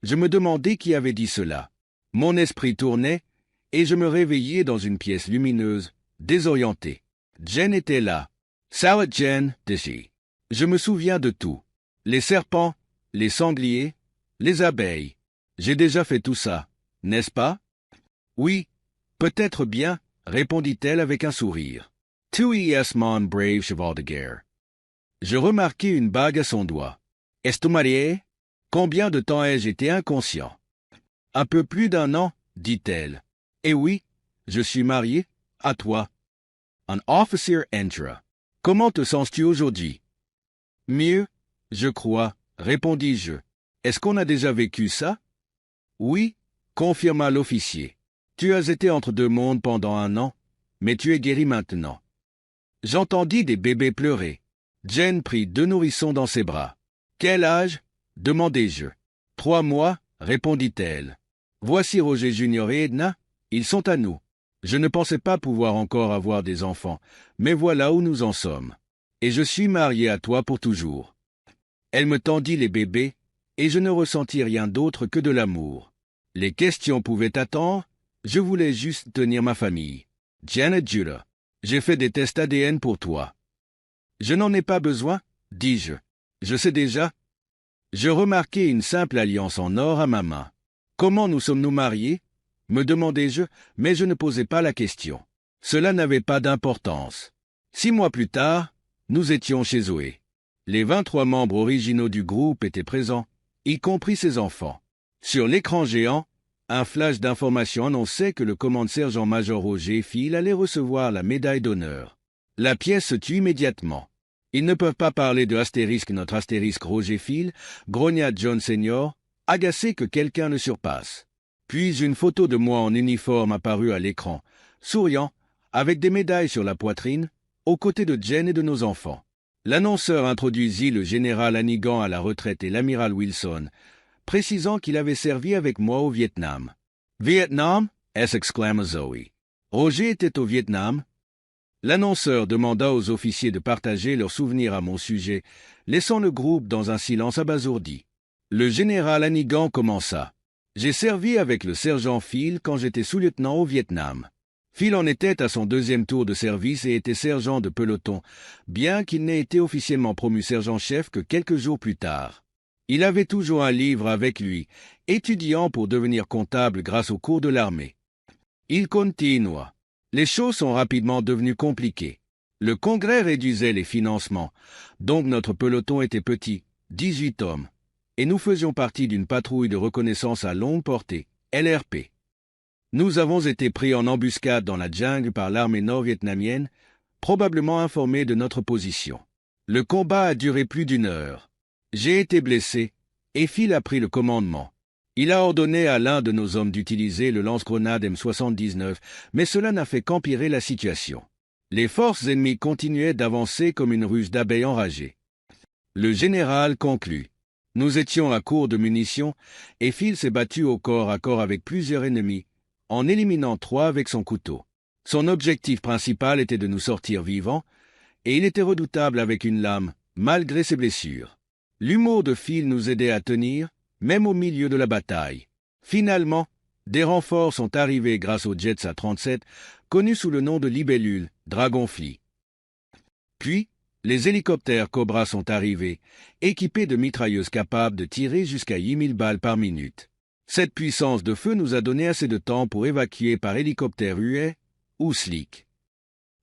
je me demandai qui avait dit cela. Mon esprit tournait, et je me réveillai dans une pièce lumineuse, désorientée. Jen était là. Sarah Jen, dis-je. Je me souviens de tout. Les serpents, les sangliers, les abeilles. J'ai déjà fait tout ça, n'est-ce pas? Oui, peut-être bien, répondit-elle avec un sourire. Tu es mon brave cheval de guerre. Je remarquai une bague à son doigt. Es-tu marié? Combien de temps ai-je été inconscient? Un peu plus d'1 an, dit-elle. Eh oui, je suis marié, à toi. Un officier entra. Comment te sens-tu aujourd'hui? Mieux, je crois, répondis-je. Est-ce qu'on a déjà vécu ça? Oui, confirma l'officier. Tu as été entre deux mondes pendant 1 an, mais tu es guéri maintenant. J'entendis des bébés pleurer. Jen prit 2 nourrissons dans ses bras. Quel âge? Demandai-je. 3 mois, répondit-elle. Voici Roger Junior et Edna, ils sont à nous. Je ne pensais pas pouvoir encore avoir des enfants, mais voilà où nous en sommes. Et je suis marié à toi pour toujours. Elle me tendit les bébés, et je ne ressentis rien d'autre que de l'amour. Les questions pouvaient attendre, je voulais juste tenir ma famille. Janet Judah. J'ai fait des tests ADN pour toi. Je n'en ai pas besoin, dis-je. Je sais déjà. Je remarquai une simple alliance en or à ma main. Comment nous sommes-nous mariés? Me demandai-je, mais je ne posai pas la question. Cela n'avait pas d'importance. 6 mois plus tard, nous étions chez Zoé. Les 23 membres originaux du groupe étaient présents, y compris ses enfants. Sur l'écran géant, un flash d'information annonçait que le commande-sergent-major Roger Field allait recevoir la médaille d'honneur. La pièce se tut immédiatement. Ils ne peuvent pas parler de astérisque notre astérisque Roger Field, grogna John Senior, agacé que quelqu'un le surpasse. Puis une photo de moi en uniforme apparut à l'écran, souriant, avec des médailles sur la poitrine, aux côtés de Jen et de nos enfants. L'annonceur introduisit le général Hannigan à la retraite et l'amiral Wilson, précisant qu'il avait servi avec moi au Vietnam. « Vietnam » exclama Zoe. Roger était au Vietnam. L'annonceur demanda aux officiers de partager leurs souvenirs à mon sujet, laissant le groupe dans un silence abasourdi. Le général Hannigan commença. « J'ai servi avec le sergent Field quand j'étais sous-lieutenant au Vietnam. Field en était à son 2e tour de service et était sergent de peloton, bien qu'il n'ait été officiellement promu sergent-chef que quelques jours plus tard. Il avait toujours un livre avec lui, étudiant pour devenir comptable grâce aux cours de l'armée. Il continua. Les choses sont rapidement devenues compliquées. Le Congrès réduisait les financements, donc notre peloton était petit, 18 hommes, et nous faisions partie d'une patrouille de reconnaissance à longue portée, LRP. Nous avons été pris en embuscade dans la jungle par l'armée nord-vietnamienne, probablement informée de notre position. Le combat a duré plus d'1 heure. J'ai été blessé, et Phil a pris le commandement. Il a ordonné à l'un de nos hommes d'utiliser le lance-grenade M79, mais cela n'a fait qu'empirer la situation. Les forces ennemies continuaient d'avancer comme une ruse d'abeilles enragées. Le général conclut. Nous étions à court de munitions, et Phil s'est battu au corps à corps avec plusieurs ennemis, en éliminant 3 avec son couteau. Son objectif principal était de nous sortir vivants, et il était redoutable avec une lame, malgré ses blessures. L'humour de Phil nous aidait à tenir, même au milieu de la bataille. Finalement, des renforts sont arrivés grâce aux Jets A-37, connus sous le nom de libellules, Dragonfly. Puis, les hélicoptères Cobra sont arrivés, équipés de mitrailleuses capables de tirer jusqu'à 8000 balles par minute. Cette puissance de feu nous a donné assez de temps pour évacuer par hélicoptère Huey ou Slick.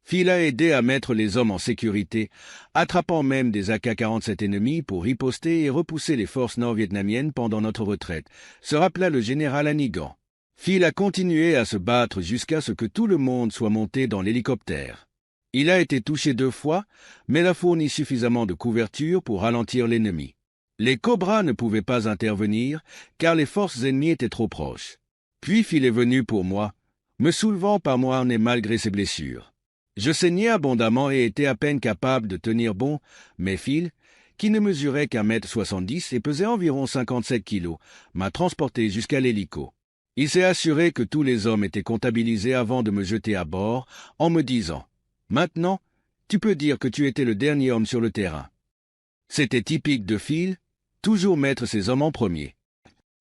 Phil a aidé à mettre les hommes en sécurité, attrapant même des AK-47 ennemis pour riposter et repousser les forces nord-vietnamiennes pendant notre retraite, se rappela le général Hannigan. Phil a continué à se battre jusqu'à ce que tout le monde soit monté dans l'hélicoptère. Il a été touché 2 fois, mais a fourni suffisamment de couverture pour ralentir l'ennemi. Les Cobras ne pouvaient pas intervenir, car les forces ennemies étaient trop proches. Puis Phil est venu pour moi, me soulevant par moi et malgré ses blessures. Je saignais abondamment et étais à peine capable de tenir bon, mais Phil, qui ne mesurait qu'1,70 m et pesait environ 57 kilos, m'a transporté jusqu'à l'hélico. Il s'est assuré que tous les hommes étaient comptabilisés avant de me jeter à bord, en me disant « Maintenant, tu peux dire que tu étais le dernier homme sur le terrain. » C'était typique de Phil, toujours mettre ses hommes en premier.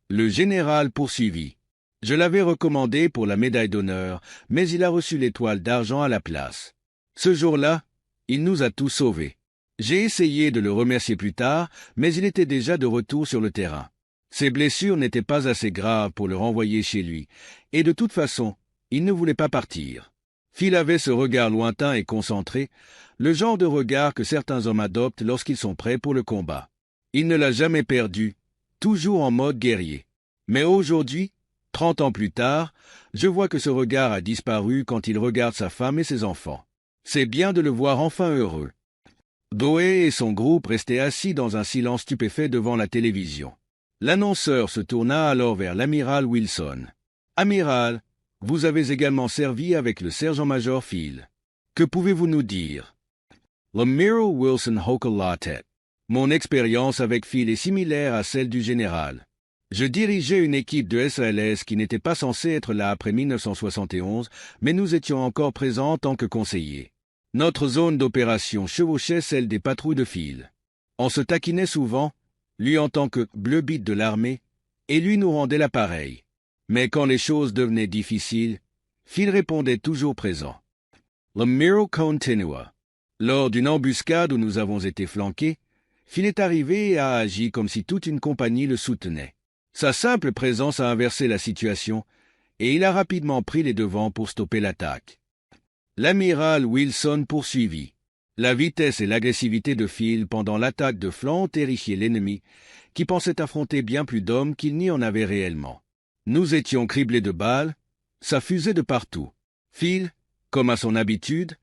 Le général poursuivit. Je l'avais recommandé pour la médaille d'honneur, mais il a reçu l'étoile d'argent à la place. Ce jour-là, il nous a tous sauvés. J'ai essayé de le remercier plus tard, mais il était déjà de retour sur le terrain. Ses blessures n'étaient pas assez graves pour le renvoyer chez lui, et de toute façon, il ne voulait pas partir. Phil avait ce regard lointain et concentré, le genre de regard que certains hommes adoptent lorsqu'ils sont prêts pour le combat. Il ne l'a jamais perdu, toujours en mode guerrier. Mais aujourd'hui, 30 ans plus tard, je vois que ce regard a disparu quand il regarde sa femme et ses enfants. C'est bien de le voir enfin heureux. Zoé et son groupe restaient assis dans un silence stupéfait devant la télévision. L'annonceur se tourna alors vers l'amiral Wilson. « Amiral, vous avez également servi avec le sergent-major Field. Que pouvez-vous nous dire ?» L'amiral Wilson hocha la tête. Mon expérience avec Field est similaire à celle du général. Je dirigeais une équipe de SLS qui n'était pas censée être là après 1971, mais nous étions encore présents en tant que conseillers. Notre zone d'opération chevauchait celle des patrouilles de Field. On se taquinait souvent, lui en tant que bleu-bite de l'armée, et lui nous rendait l'appareil. Mais quand les choses devenaient difficiles, Phil répondait toujours présent. Le miro continua. Lors d'une embuscade où nous avons été flanqués, Phil est arrivé et a agi comme si toute une compagnie le soutenait. Sa simple présence a inversé la situation, et il a rapidement pris les devants pour stopper l'attaque. L'amiral Wilson poursuivit. La vitesse et l'agressivité de Phil pendant l'attaque de flanc ont terrifié l'ennemi, qui pensait affronter bien plus d'hommes qu'il n'y en avait réellement. Nous étions criblés de balles, ça fusait de partout. Phil, comme à son habitude,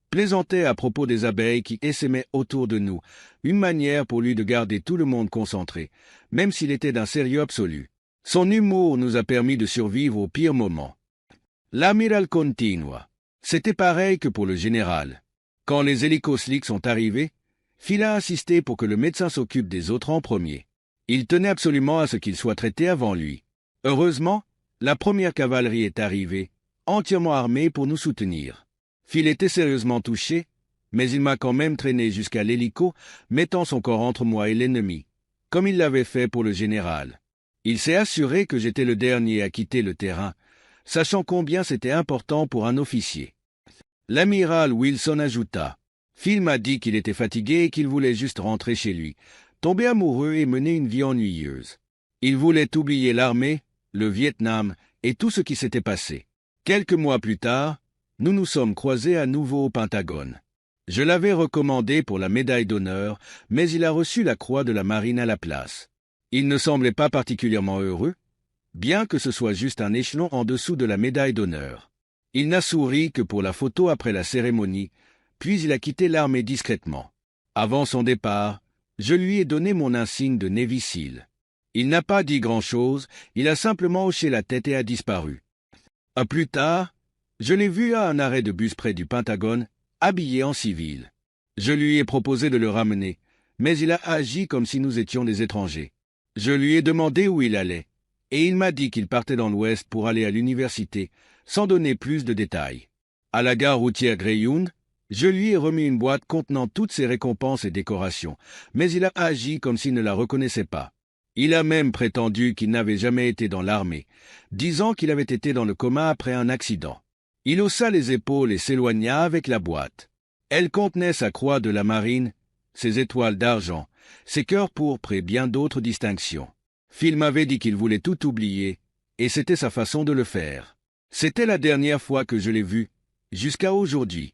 plaisantait à propos des abeilles qui essaimaient autour de nous, une manière pour lui de garder tout le monde concentré, même s'il était d'un sérieux absolu. Son humour nous a permis de survivre au pire moment. L'amiral continua. C'était pareil que pour le général. Quand les hélicoslics sont arrivés, Phil a insisté pour que le médecin s'occupe des autres en premier. Il tenait absolument à ce qu'il soit traité avant lui. Heureusement, la première cavalerie est arrivée, entièrement armée pour nous soutenir. Phil était sérieusement touché, mais il m'a quand même traîné jusqu'à l'hélico, mettant son corps entre moi et l'ennemi, comme il l'avait fait pour le général. Il s'est assuré que j'étais le dernier à quitter le terrain, sachant combien c'était important pour un officier. L'amiral Wilson ajouta. Phil m'a dit qu'il était fatigué et qu'il voulait juste rentrer chez lui, tomber amoureux et mener une vie ennuyeuse. Il voulait oublier l'armée, le Vietnam et tout ce qui s'était passé. Quelques mois plus tard, nous nous sommes croisés à nouveau au Pentagone. Je l'avais recommandé pour la médaille d'honneur, mais il a reçu la croix de la marine à la place. Il ne semblait pas particulièrement heureux, bien que ce soit juste un échelon en dessous de la médaille d'honneur. Il n'a souri que pour la photo après la cérémonie, puis il a quitté l'armée discrètement. Avant son départ, je lui ai donné mon insigne de Navy SEAL. Il n'a pas dit grand-chose, il a simplement hoché la tête et a disparu. Plus tard, je l'ai vu à un arrêt de bus près du Pentagone, habillé en civil. Je lui ai proposé de le ramener, mais il a agi comme si nous étions des étrangers. Je lui ai demandé où il allait, et il m'a dit qu'il partait dans l'Ouest pour aller à l'université, sans donner plus de détails. À la gare routière Greyhound, je lui ai remis une boîte contenant toutes ses récompenses et décorations, mais il a agi comme s'il ne la reconnaissait pas. Il a même prétendu qu'il n'avait jamais été dans l'armée, disant qu'il avait été dans le coma après un accident. Il haussa les épaules et s'éloigna avec la boîte. Elle contenait sa croix de la marine, ses étoiles d'argent, ses cœurs pourpres et bien d'autres distinctions. Phil m'avait dit qu'il voulait tout oublier, et c'était sa façon de le faire. C'était la dernière fois que je l'ai vu, jusqu'à aujourd'hui.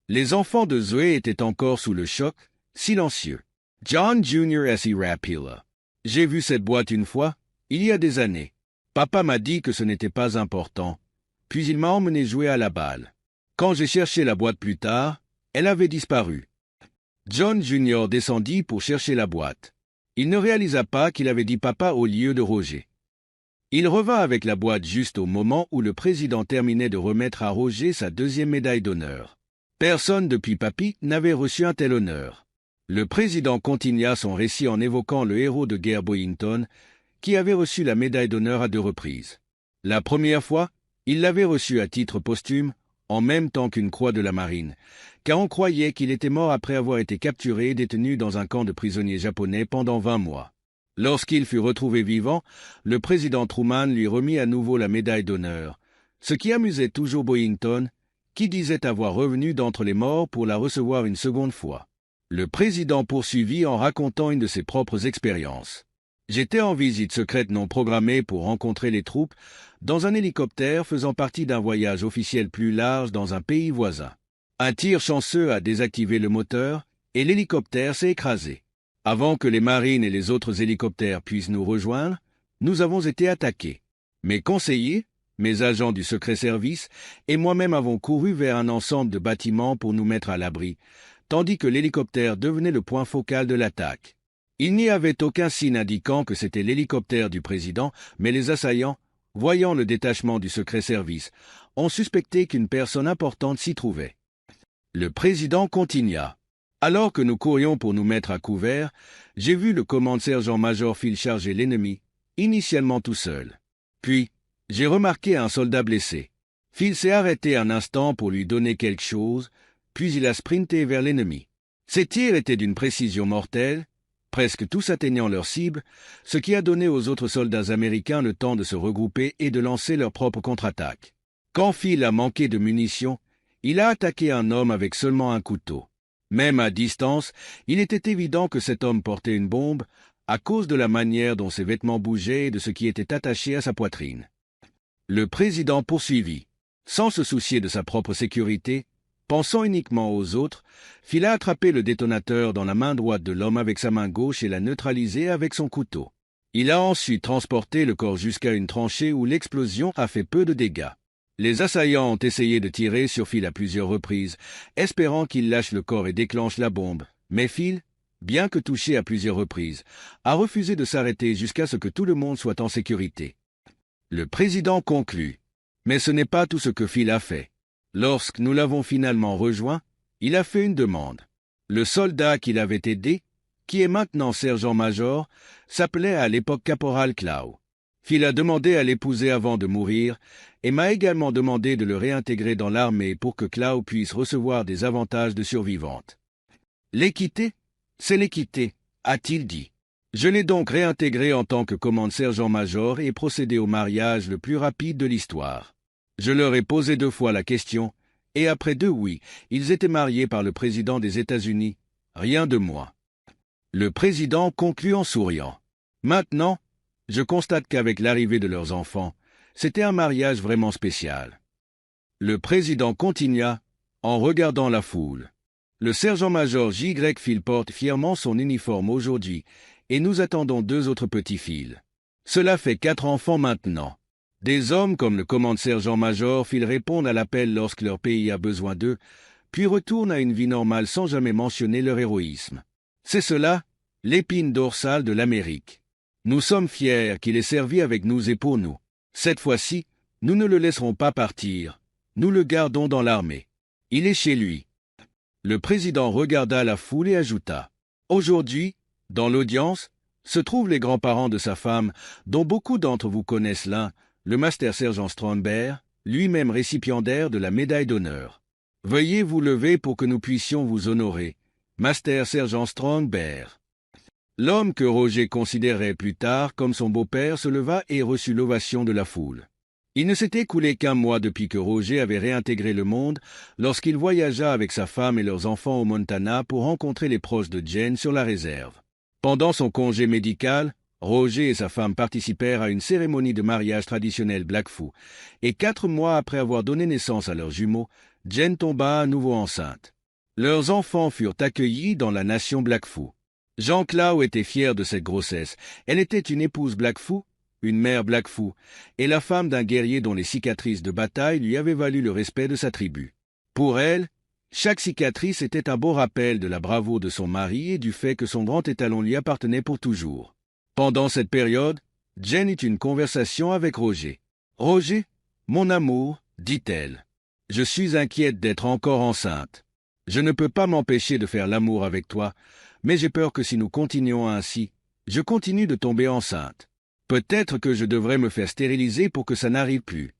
Les enfants de Zoé étaient encore sous le choc, silencieux. John Jr. S.E. Rapila. J'ai vu cette boîte une fois, il y a des années. Papa m'a dit que ce n'était pas important, puis il m'a emmené jouer à la balle. Quand j'ai cherché la boîte plus tard, elle avait disparu. John Jr. descendit pour chercher la boîte. Il ne réalisa pas qu'il avait dit papa au lieu de Roger. Il revint avec la boîte juste au moment où le président terminait de remettre à Roger sa deuxième médaille d'honneur. Personne depuis papy n'avait reçu un tel honneur. Le président continua son récit en évoquant le héros de guerre Boyington, qui avait reçu la médaille d'honneur à 2 reprises. La première fois, il l'avait reçue à titre posthume, en même temps qu'une croix de la marine, car on croyait qu'il était mort après avoir été capturé et détenu dans un camp de prisonniers japonais pendant 20 mois. Lorsqu'il fut retrouvé vivant, le président Truman lui remit à nouveau la médaille d'honneur, ce qui amusait toujours Boyington, qui disait avoir revenu d'entre les morts pour la recevoir une seconde fois. Le président poursuivit en racontant une de ses propres expériences. J'étais en visite secrète non programmée pour rencontrer les troupes dans un hélicoptère faisant partie d'un voyage officiel plus large dans un pays voisin. Un tir chanceux a désactivé le moteur et l'hélicoptère s'est écrasé. Avant que les marines et les autres hélicoptères puissent nous rejoindre, nous avons été attaqués. Mes conseillers, mes agents du secret service et moi-même avons couru vers un ensemble de bâtiments pour nous mettre à l'abri, tandis que l'hélicoptère devenait le point focal de l'attaque. Il n'y avait aucun signe indiquant que c'était l'hélicoptère du président, mais les assaillants, voyant le détachement du secret service, ont suspecté qu'une personne importante s'y trouvait. Le président continua. Alors que nous courions pour nous mettre à couvert, j'ai vu le commande-sergent-major Phil charger l'ennemi, initialement tout seul. Puis, j'ai remarqué un soldat blessé. Phil s'est arrêté un instant pour lui donner quelque chose, puis il a sprinté vers l'ennemi. Ses tirs étaient d'une précision mortelle, presque tous atteignant leur cible, ce qui a donné aux autres soldats américains le temps de se regrouper et de lancer leur propre contre-attaque. Quand Phil a manqué de munitions, Il a attaqué un homme avec seulement un couteau. Même à distance, il était évident que cet homme portait une bombe à cause de la manière dont ses vêtements bougeaient et de ce qui était attaché à sa poitrine. Le président poursuivit. Sans se soucier de sa propre sécurité, pensant uniquement aux autres, Phil a attrapé le détonateur dans la main droite de l'homme avec sa main gauche et l'a neutralisé avec son couteau. Il a ensuite transporté le corps jusqu'à une tranchée où l'explosion a fait peu de dégâts. Les assaillants ont essayé de tirer sur Phil à plusieurs reprises, espérant qu'il lâche le corps et déclenche la bombe. Mais Phil, bien que touché à plusieurs reprises, a refusé de s'arrêter jusqu'à ce que tout le monde soit en sécurité. Le président conclut. Mais ce n'est pas tout ce que Phil a fait. Lorsque nous l'avons finalement rejoint, il a fait une demande. Le soldat qui l'avait aidé, qui est maintenant sergent-major, s'appelait à l'époque caporal Clow. Phil a demandé à l'épouser avant de mourir et m'a également demandé de le réintégrer dans l'armée pour que Clow puisse recevoir des avantages de survivante. L'équité, c'est l'équité, a-t-il dit. Je l'ai donc réintégré en tant que commande sergent-major et procédé au mariage le plus rapide de l'histoire. Je leur ai posé 2 fois la question, et après 2 oui, ils étaient mariés par le président des États-Unis, rien de moins. Le président conclut en souriant. Maintenant, je constate qu'avec l'arrivée de leurs enfants, c'était un mariage vraiment spécial. Le président continua, en regardant la foule. Le sergent-major J. Phil porte fièrement son uniforme aujourd'hui, et nous attendons 2 autres petits Phil. Cela fait 4 enfants maintenant. Des hommes comme le commande-sergent-major Phil répondent à l'appel lorsque leur pays a besoin d'eux, puis retournent à une vie normale sans jamais mentionner leur héroïsme. C'est cela, l'épine dorsale de l'Amérique. Nous sommes fiers qu'il ait servi avec nous et pour nous. Cette fois-ci, nous ne le laisserons pas partir. Nous le gardons dans l'armée. Il est chez lui. Le président regarda la foule et ajouta. Aujourd'hui, dans l'audience, se trouvent les grands-parents de sa femme, dont beaucoup d'entre vous connaissent l'un, le master sergent Stromberg, lui-même récipiendaire de la médaille d'honneur. Veuillez vous lever pour que nous puissions vous honorer. Master sergent Stromberg. L'homme que Roger considérait plus tard comme son beau-père se leva et reçut l'ovation de la foule. Il ne s'était écoulé qu'1 mois depuis que Roger avait réintégré le monde lorsqu'il voyagea avec sa femme et leurs enfants au Montana pour rencontrer les proches de Jen sur la réserve. Pendant son congé médical, Roger et sa femme participèrent à une cérémonie de mariage traditionnelle Blackfoot, et 4 mois après avoir donné naissance à leurs jumeaux, Jen tomba à nouveau enceinte. Leurs enfants furent accueillis dans la nation Blackfoot. Jean Clow était fier de cette grossesse. Elle était une épouse Blackfoot, une mère Blackfoot, et la femme d'un guerrier dont les cicatrices de bataille lui avaient valu le respect de sa tribu. Pour elle, chaque cicatrice était un beau rappel de la bravoure de son mari et du fait que son grand étalon lui appartenait pour toujours. Pendant cette période, Jen eut une conversation avec Roger. « Roger, mon amour, dit-elle, je suis inquiète d'être encore enceinte. Je ne peux pas m'empêcher de faire l'amour avec toi, mais j'ai peur que si nous continuons ainsi, je continue de tomber enceinte. Peut-être que je devrais me faire stériliser pour que ça n'arrive plus. »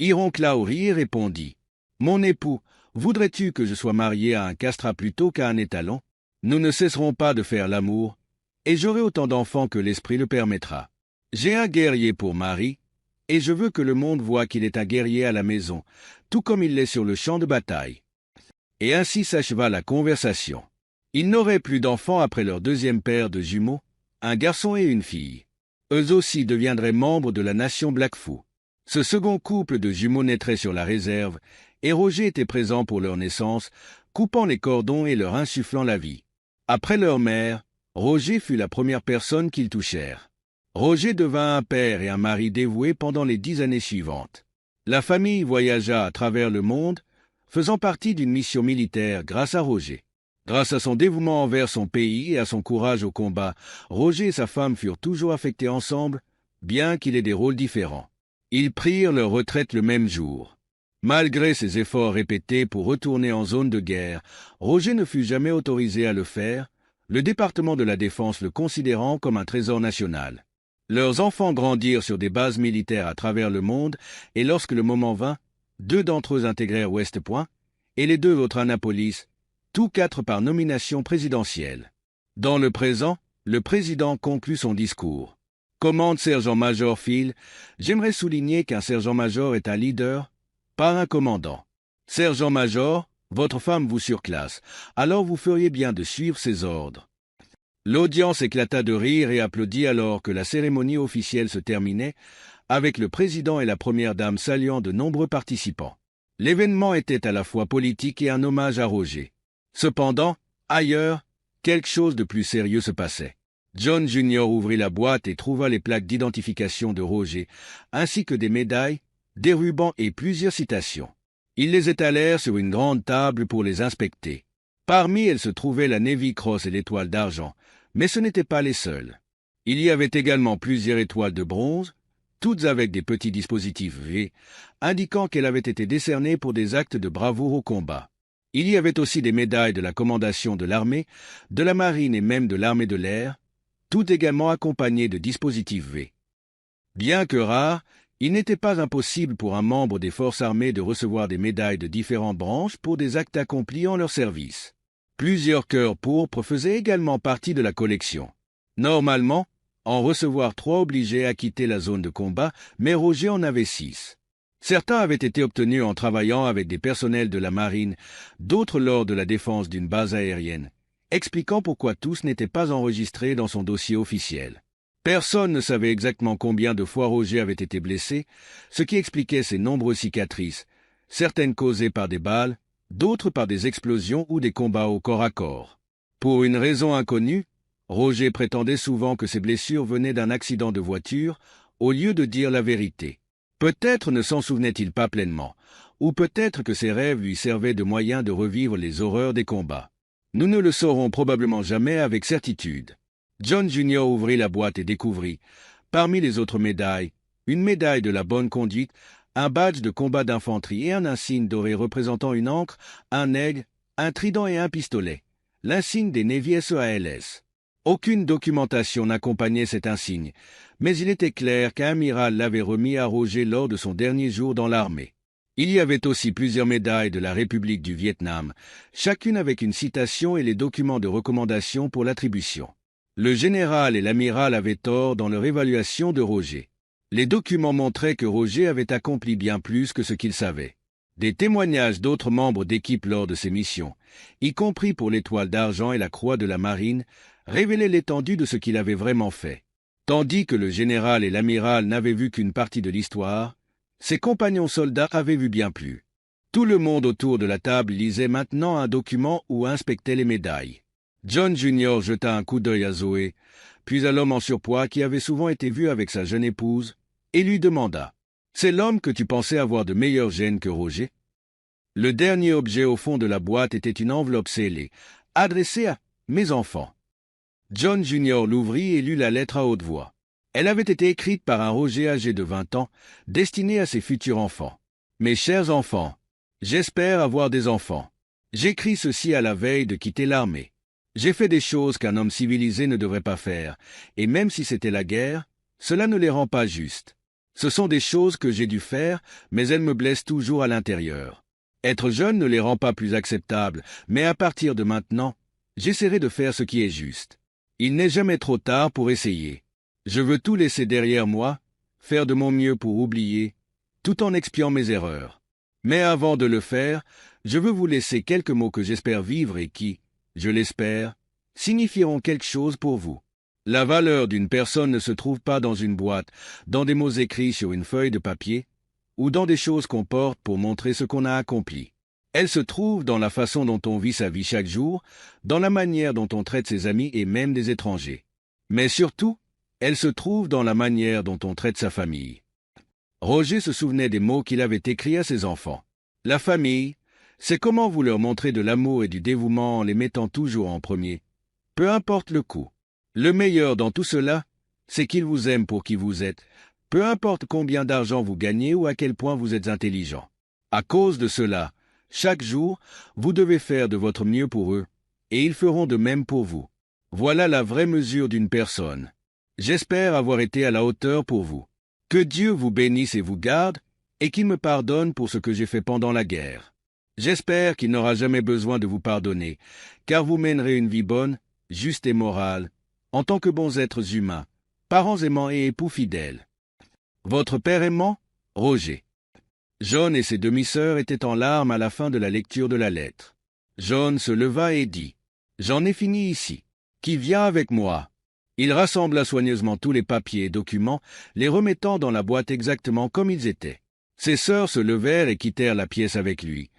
Hiron Clow rit et répondit. « Mon époux, voudrais-tu que je sois marié à un castrat plutôt qu'à un étalon? Nous ne cesserons pas de faire l'amour, et j'aurai autant d'enfants que l'esprit le permettra. J'ai un guerrier pour mari, et je veux que le monde voie qu'il est un guerrier à la maison, tout comme il l'est sur le champ de bataille. » Et ainsi s'acheva la conversation. Ils n'auraient plus d'enfants après leur 2e paire de jumeaux, un garçon et une fille. Eux aussi deviendraient membres de la nation Blackfoot. Ce second couple de jumeaux naîtrait sur la réserve, et Roger était présent pour leur naissance, coupant les cordons et leur insufflant la vie. Après leur mère, Roger fut la première personne qu'ils touchèrent. Roger devint un père et un mari dévoué pendant les 10 années suivantes. La famille voyagea à travers le monde, faisant partie d'une mission militaire grâce à Roger. Grâce à son dévouement envers son pays et à son courage au combat, Roger et sa femme furent toujours affectés ensemble, bien qu'il ait des rôles différents. Ils prirent leur retraite le même jour. Malgré ses efforts répétés pour retourner en zone de guerre, Roger ne fut jamais autorisé à le faire, le département de la Défense le considérant comme un trésor national. Leurs enfants grandirent sur des bases militaires à travers le monde, et lorsque le moment vint, 2 d'entre eux intégrèrent West Point, et les 2 autres Annapolis, tous 4 par nomination présidentielle. Dans le présent, le président conclut son discours. Commande sergent-major Phil, j'aimerais souligner qu'un sergent-major est un leader, pas un commandant. Sergent-major, votre femme vous surclasse, alors vous feriez bien de suivre ses ordres. L'audience éclata de rire et applaudit alors que la cérémonie officielle se terminait, avec le président et la première dame saluant de nombreux participants. L'événement était à la fois politique et un hommage à Roger. Cependant, ailleurs, quelque chose de plus sérieux se passait. John Junior ouvrit la boîte et trouva les plaques d'identification de Roger, ainsi que des médailles, des rubans et plusieurs citations. Ils les étalèrent sur une grande table pour les inspecter. Parmi elles se trouvaient la Navy Cross et l'étoile d'argent, mais ce n'étaient pas les seules. Il y avait également plusieurs étoiles de bronze, toutes avec des petits dispositifs V, indiquant qu'elles avaient été décernées pour des actes de bravoure au combat. Il y avait aussi des médailles de la commandation de l'armée, de la marine et même de l'armée de l'air, toutes également accompagnées de dispositifs V. Bien que rares, il n'était pas impossible pour un membre des forces armées de recevoir des médailles de différentes branches pour des actes accomplis en leur service. Plusieurs cœurs pourpres faisaient également partie de la collection. Normalement, en recevoir 3 obligeait à quitter la zone de combat, mais Roger en avait 6. Certains avaient été obtenus en travaillant avec des personnels de la marine, d'autres lors de la défense d'une base aérienne, expliquant pourquoi tous n'étaient pas enregistrés dans son dossier officiel. Personne ne savait exactement combien de fois Roger avait été blessé, ce qui expliquait ses nombreuses cicatrices, certaines causées par des balles, d'autres par des explosions ou des combats au corps à corps. Pour une raison inconnue, Roger prétendait souvent que ses blessures venaient d'un accident de voiture, au lieu de dire la vérité. Peut-être ne s'en souvenait-il pas pleinement, ou peut-être que ses rêves lui servaient de moyen de revivre les horreurs des combats. Nous ne le saurons probablement jamais avec certitude. John Junior ouvrit la boîte et découvrit, parmi les autres médailles, une médaille de la bonne conduite, un badge de combat d'infanterie et un insigne doré représentant une ancre, un aigle, un trident et un pistolet, l'insigne des Navy SEALS. Aucune documentation n'accompagnait cet insigne, mais il était clair qu'un amiral l'avait remis à Roger lors de son dernier jour dans l'armée. Il y avait aussi plusieurs médailles de la République du Vietnam, chacune avec une citation et les documents de recommandation pour l'attribution. Le général et l'amiral avaient tort dans leur évaluation de Roger. Les documents montraient que Roger avait accompli bien plus que ce qu'il savait. Des témoignages d'autres membres d'équipe lors de ses missions, y compris pour l'étoile d'argent et la croix de la marine, révélaient l'étendue de ce qu'il avait vraiment fait. Tandis que le général et l'amiral n'avaient vu qu'une partie de l'histoire, ses compagnons soldats avaient vu bien plus. Tout le monde autour de la table lisait maintenant un document ou inspectait les médailles. John Junior jeta un coup d'œil à Zoé, puis à l'homme en surpoids qui avait souvent été vu avec sa jeune épouse, et lui demanda « C'est l'homme que tu pensais avoir de meilleurs gènes que Roger ?» Le dernier objet au fond de la boîte était une enveloppe scellée, adressée à « Mes enfants ». John Junior l'ouvrit et lut la lettre à haute voix. Elle avait été écrite par un Roger âgé de 20 ans, destinée à ses futurs enfants. « Mes chers enfants, j'espère avoir des enfants. J'écris ceci à la veille de quitter l'armée. J'ai fait des choses qu'un homme civilisé ne devrait pas faire, et même si c'était la guerre, cela ne les rend pas justes. Ce sont des choses que j'ai dû faire, mais elles me blessent toujours à l'intérieur. Être jeune ne les rend pas plus acceptables, mais à partir de maintenant, j'essaierai de faire ce qui est juste. Il n'est jamais trop tard pour essayer. Je veux tout laisser derrière moi, faire de mon mieux pour oublier, tout en expiant mes erreurs. Mais avant de le faire, je veux vous laisser quelques mots que j'espère vivre et qui, je l'espère, signifieront quelque chose pour vous. La valeur d'une personne ne se trouve pas dans une boîte, dans des mots écrits sur une feuille de papier, ou dans des choses qu'on porte pour montrer ce qu'on a accompli. Elle se trouve dans la façon dont on vit sa vie chaque jour, dans la manière dont on traite ses amis et même des étrangers. Mais surtout, elle se trouve dans la manière dont on traite sa famille. Roger se souvenait des mots qu'il avait écrits à ses enfants. La famille, c'est comment vous leur montrez de l'amour et du dévouement en les mettant toujours en premier. Peu importe le coût. Le meilleur dans tout cela, c'est qu'ils vous aiment pour qui vous êtes, peu importe combien d'argent vous gagnez ou à quel point vous êtes intelligent. À cause de cela, chaque jour, vous devez faire de votre mieux pour eux, et ils feront de même pour vous. Voilà la vraie mesure d'une personne. J'espère avoir été à la hauteur pour vous. Que Dieu vous bénisse et vous garde, et qu'il me pardonne pour ce que j'ai fait pendant la guerre. J'espère qu'il n'aura jamais besoin de vous pardonner, car vous mènerez une vie bonne, juste et morale, en tant que bons êtres humains, parents aimants et époux fidèles. Votre père aimant, Roger. John et ses demi-sœurs étaient en larmes à la fin de la lecture de la lettre. John se leva et dit « J'en ai fini ici. Qui vient avec moi ?» Il rassembla soigneusement tous les papiers et documents, les remettant dans la boîte exactement comme ils étaient. Ses sœurs se levèrent et quittèrent la pièce avec lui,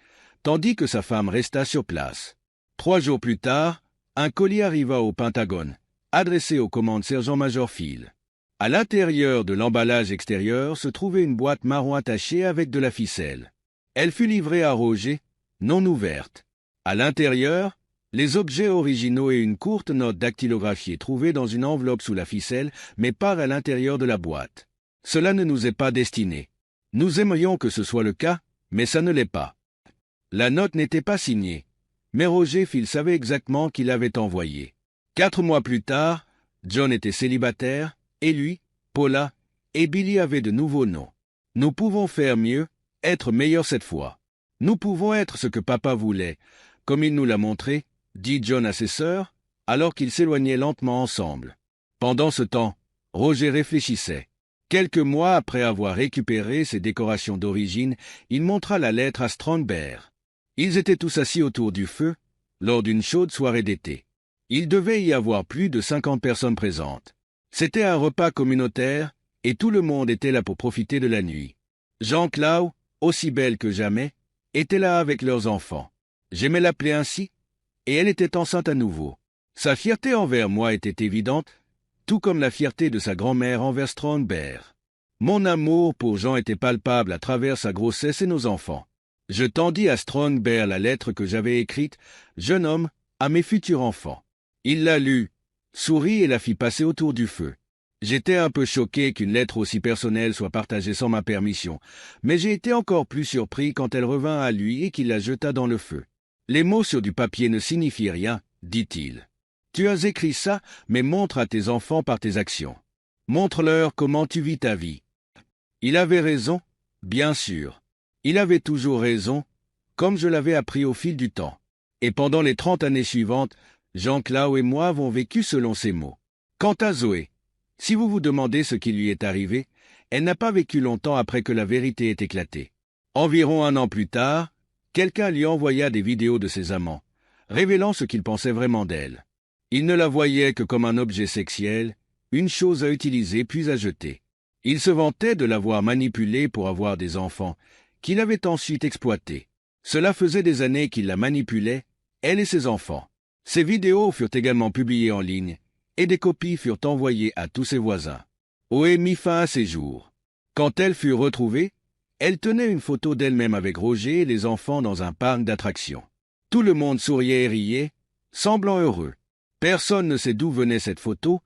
tandis que sa femme resta sur place. 3 jours plus tard, un colis arriva au Pentagone, adressé au commande sergent-major Phil. À l'intérieur de l'emballage extérieur se trouvait une boîte marron attachée avec de la ficelle. Elle fut livrée à Roger, non ouverte. À l'intérieur, les objets originaux et une courte note dactylographiée trouvée dans une enveloppe sous la ficelle, mais pas à l'intérieur de la boîte. Cela ne nous est pas destiné. Nous aimerions que ce soit le cas, mais ça ne l'est pas. La note n'était pas signée, mais Roger Phil savait exactement qui l'avait envoyée. 4 mois plus tard, John était célibataire, et lui, Paula et Billy avaient de nouveaux noms. Nous pouvons faire mieux, être meilleurs cette fois. Nous pouvons être ce que papa voulait, comme il nous l'a montré, dit John à ses sœurs, alors qu'ils s'éloignaient lentement ensemble. Pendant ce temps, Roger réfléchissait. Quelques mois après avoir récupéré ses décorations d'origine, il montra la lettre à Strongbear. Ils étaient tous assis autour du feu, lors d'une chaude soirée d'été. Il devait y avoir plus de 50 personnes présentes. C'était un repas communautaire, et tout le monde était là pour profiter de la nuit. Jean-Claude, aussi belle que jamais, était là avec leurs enfants. J'aimais l'appeler ainsi, et elle était enceinte à nouveau. Sa fierté envers moi était évidente, tout comme la fierté de sa grand-mère envers Strongbear. Mon amour pour Jean était palpable à travers sa grossesse et nos enfants. Je tendis à Strongbear la lettre que j'avais écrite, « Jeune homme, à mes futurs enfants ». Il la lut, sourit et la fit passer autour du feu. J'étais un peu choqué qu'une lettre aussi personnelle soit partagée sans ma permission, mais j'ai été encore plus surpris quand elle revint à lui et qu'il la jeta dans le feu. « Les mots sur du papier ne signifient rien, dit-il. Tu as écrit ça, mais montre à tes enfants par tes actions. Montre-leur comment tu vis ta vie. » Il avait raison, bien sûr. Il avait toujours raison, comme je l'avais appris au fil du temps. Et pendant les 30 années suivantes, Jean-Claude et moi avons vécu selon ces mots. Quant à Zoé, si vous vous demandez ce qui lui est arrivé, elle n'a pas vécu longtemps après que la vérité ait éclaté. Environ 1 an plus tard, quelqu'un lui envoya des vidéos de ses amants, révélant ce qu'il pensait vraiment d'elle. Il ne la voyait que comme un objet sexuel, une chose à utiliser puis à jeter. Il se vantait de l'avoir manipulée pour avoir des enfants, qu'il avait ensuite exploités. Cela faisait des années qu'il la manipulait, elle et ses enfants. Ces vidéos furent également publiées en ligne, et des copies furent envoyées à tous ses voisins. Oé mit fin à ses jours. Quand elle fut retrouvée, elle tenait une photo d'elle-même avec Roger et les enfants dans un parc d'attractions. Tout le monde souriait et riait, semblant heureux. Personne ne sait d'où venait cette photo,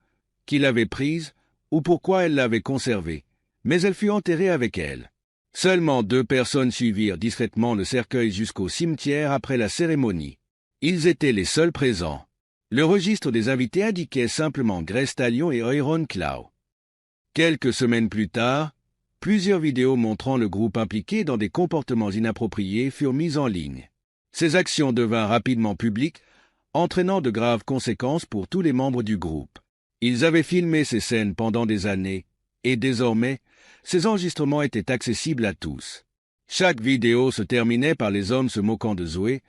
qui l'avait prise, ou pourquoi elle l'avait conservée, mais elle fut enterrée avec elle. Seulement 2 personnes suivirent discrètement le cercueil jusqu'au cimetière après la cérémonie. Ils étaient les seuls présents. Le registre des invités indiquait simplement Grace Talion et Aaron Clow. Quelques semaines plus tard, plusieurs vidéos montrant le groupe impliqué dans des comportements inappropriés furent mises en ligne. Ces actions devinrent rapidement publiques, entraînant de graves conséquences pour tous les membres du groupe. Ils avaient filmé ces scènes pendant des années, et désormais, ces enregistrements étaient accessibles à tous. Chaque vidéo se terminait par les hommes se moquant de Zoé,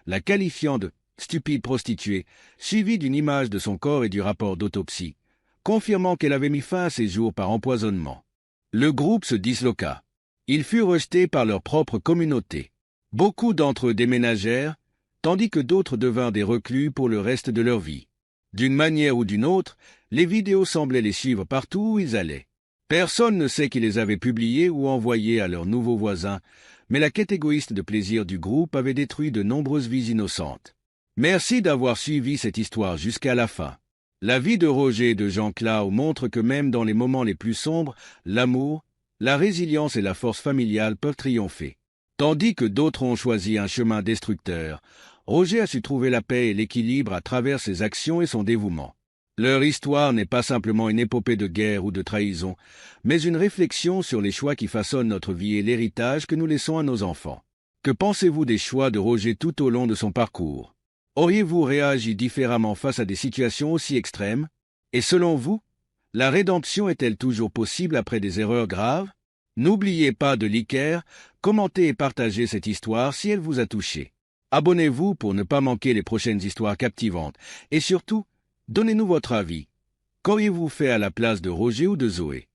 la qualifiant de « stupide prostituée », suivie d'une image de son corps et du rapport d'autopsie, confirmant qu'elle avait mis fin à ses jours par empoisonnement. Le groupe se disloqua. Ils furent rejetés par leur propre communauté. Beaucoup d'entre eux déménagèrent, tandis que d'autres devinrent des reclus pour le reste de leur vie. D'une manière ou d'une autre, les vidéos semblaient les suivre partout où ils allaient. Personne ne sait qui les avait publiées ou envoyées à leurs nouveaux voisins, mais la quête égoïste de plaisir du groupe avait détruit de nombreuses vies innocentes. Merci d'avoir suivi cette histoire jusqu'à la fin. La vie de Roger et de Jean-Claude montre que même dans les moments les plus sombres, l'amour, la résilience et la force familiale peuvent triompher. Tandis que d'autres ont choisi un chemin destructeur, Roger a su trouver la paix et l'équilibre à travers ses actions et son dévouement. Leur histoire n'est pas simplement une épopée de guerre ou de trahison, mais une réflexion sur les choix qui façonnent notre vie et l'héritage que nous laissons à nos enfants. Que pensez-vous des choix de Roger tout au long de son parcours? Auriez-vous réagi différemment face à des situations aussi extrêmes? Et selon vous, la rédemption est-elle toujours possible après des erreurs graves? N'oubliez pas de liker, commenter et partager cette histoire si elle vous a touché. Abonnez-vous pour ne pas manquer les prochaines histoires captivantes. Et surtout, donnez-nous votre avis. Qu'auriez-vous fait à la place de Roger ou de Zoé?